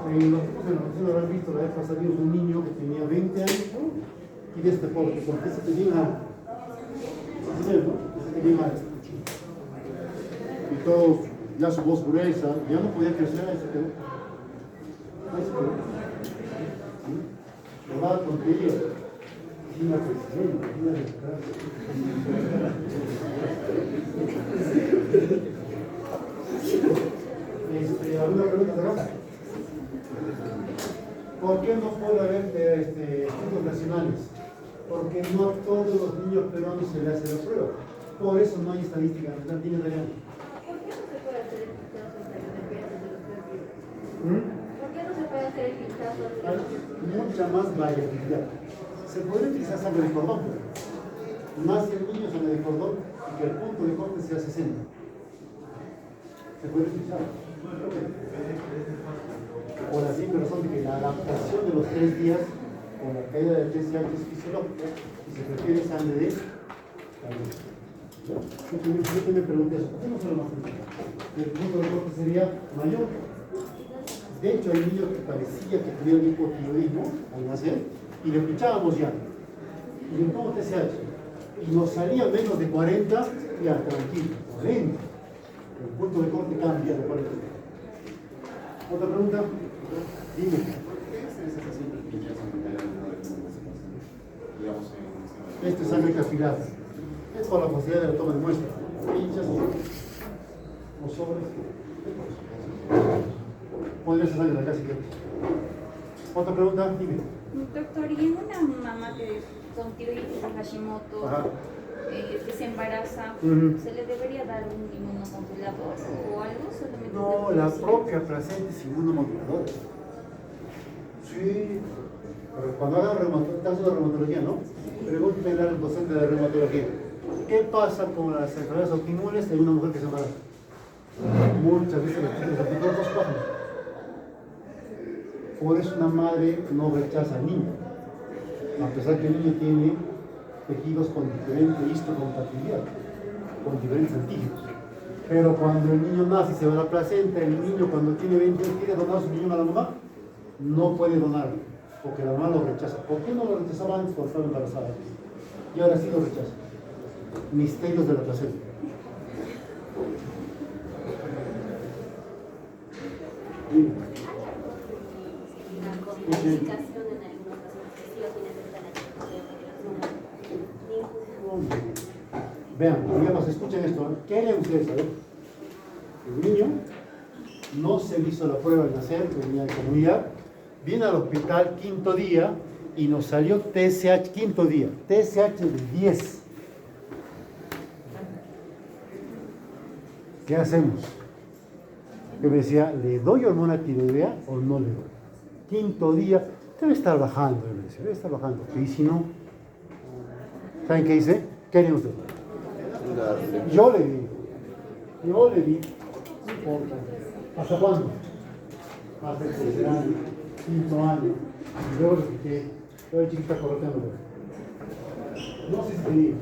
En los grupos de noticias lo habrán visto, la vez pasada vimos un niño que tenía 20 años y de este porque se tenía mal. ¿Sí, no? Se tenía mal. Y todo, ya su voz gruesa, ya no podía crecer, ahí se quedó. Ahí se quedó. ¿Sí? Lo daba tontería. Sin la precisión, sin la ¿alguna pregunta, no? ¿Por qué no puede haber estudios nacionales? Porque no a todos los niños peruanos se les hace la prueba. Por eso no hay estadística nacional. ¿Tiene la gana? ¿Por qué no se puede hacer el vistazo en la de los perfiles? ¿Por qué no se puede hacer el vistazo? Hay mucha más variabilidad. Se puede utilizar sangre de cordón, más si el niño sangre de cordón y que el punto de corte sea 60. Se puede utilizar. Por la simple razón de que la adaptación de los 3 días con la caída del TSH es fisiológica y se prefiere sangre de yo me pregunté eso, ¿por qué no se lo más sencillo? El punto de corte sería mayor. De hecho, hay niños que parecía que tuvieron hipotiroidismo al nacer y le pinchábamos ya. Y le pongo TSH y nos salía menos de 40, ya tranquilo, 40. El punto de corte cambia de 40. ¿Otra pregunta? Dime. Esto es sangre capilar. Es por la posibilidad de la toma de muestra. Pinchas o sobres. Podría ser sangre de acá si quieres. ¿Otra pregunta? Dime. Doctor, ¿y en una mamá que con tiroides de Hashimoto que se embaraza, se le debería dar un inmunomodulador o algo? Solamente no, la propia placenta es inmunomodulador. Sí, pero cuando hagan caso de reumatología, ¿no? Pregúntenle al docente de reumatología, ¿qué pasa con las enfermedades autoinmunes de una mujer que se embaraza? Muchas veces los anticuerpos bajan. Por eso una madre no rechaza al niño, a pesar que el niño tiene tejidos con diferente histocompatibilidad, con diferentes antígenos. Pero cuando el niño nace y se va a la placenta, el niño cuando tiene 20 años quiere donar su niño a la mamá, no puede donarlo, porque la mamá lo rechaza. ¿Por qué no lo rechazaba antes cuando estaba embarazada? Y ahora sí lo rechaza. Misterios de la placenta. Sí. La contraindicación en algunos pacientes que sí o tienen esta Vean, digamos, escuchen esto. ¿Qué harían ustedes? El niño no se le hizo la prueba al nacer, venía de comunidad, viene al hospital 5.º día y nos salió TSH 5.º día, TSH de 10. ¿Qué hacemos? Yo me decía, ¿le doy hormona tiroidea o no le doy? 5.º día, debe estar bajando, yo me decía, debe estar bajando. Y si no, ¿saben qué hice? ¿Qué harían ustedes? Yo le di, ¿hasta cuándo? Hasta el 3.er año, 5.º año, y luego lo quité, yo chiquita correteando. No sé si tenía,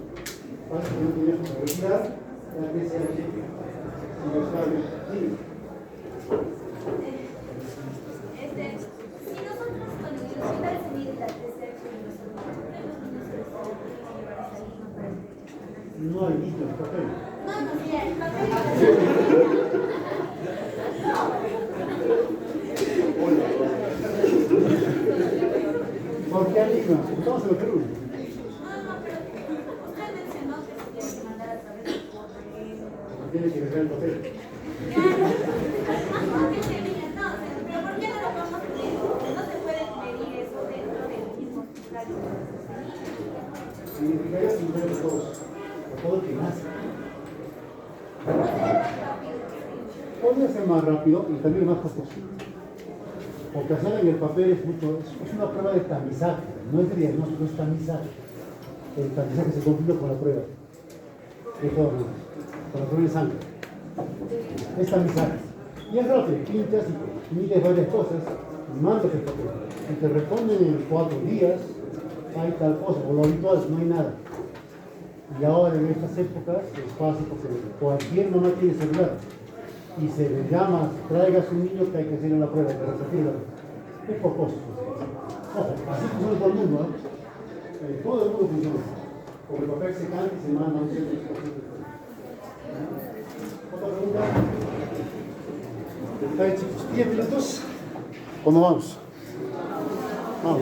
pasa que yo tenía que retirar la TSH, si lo sabe, sí. Si nosotros con el hospital se mide la TSH de No hay listo el papel. no, sí, el papel. ¿Por qué Lima? Estamos en el Perú. No, pero usted mencionó que se tiene que mandar a través del correo. Tiene que dejar el papel. Pero ¿por qué no lo podemos medir? No se puede medir eso dentro del mismo hospital. Significaría simular a todos, a todo el que nace. Podría ser más rápido y también más costoso. Porque hacer en el papel es una prueba de tamizaje, no es de diagnóstico, es tamizaje. El tamizaje se confunde con la prueba. De todas maneras, con la prueba de sangre. Es tamizaje. Y es rápido, pinchas y mides varias cosas Manda el papel. Si te responden en 4 días, hay tal cosa, o lo habitual, no hay nada. Y ahora en estas épocas es fácil porque cualquier mamá tiene celular y se le llama, traiga a su niño que hay que hacerle la prueba, que repetir la prueba. Es por cosas. Ojo, así funciona todo el mundo, ¿eh? Todo el mundo funciona. Como el papel se canta y se manda a un centro. ¿Otra pregunta? ¿Está bien, chicos? 10 minutos. ¿Cuándo vamos? Vamos.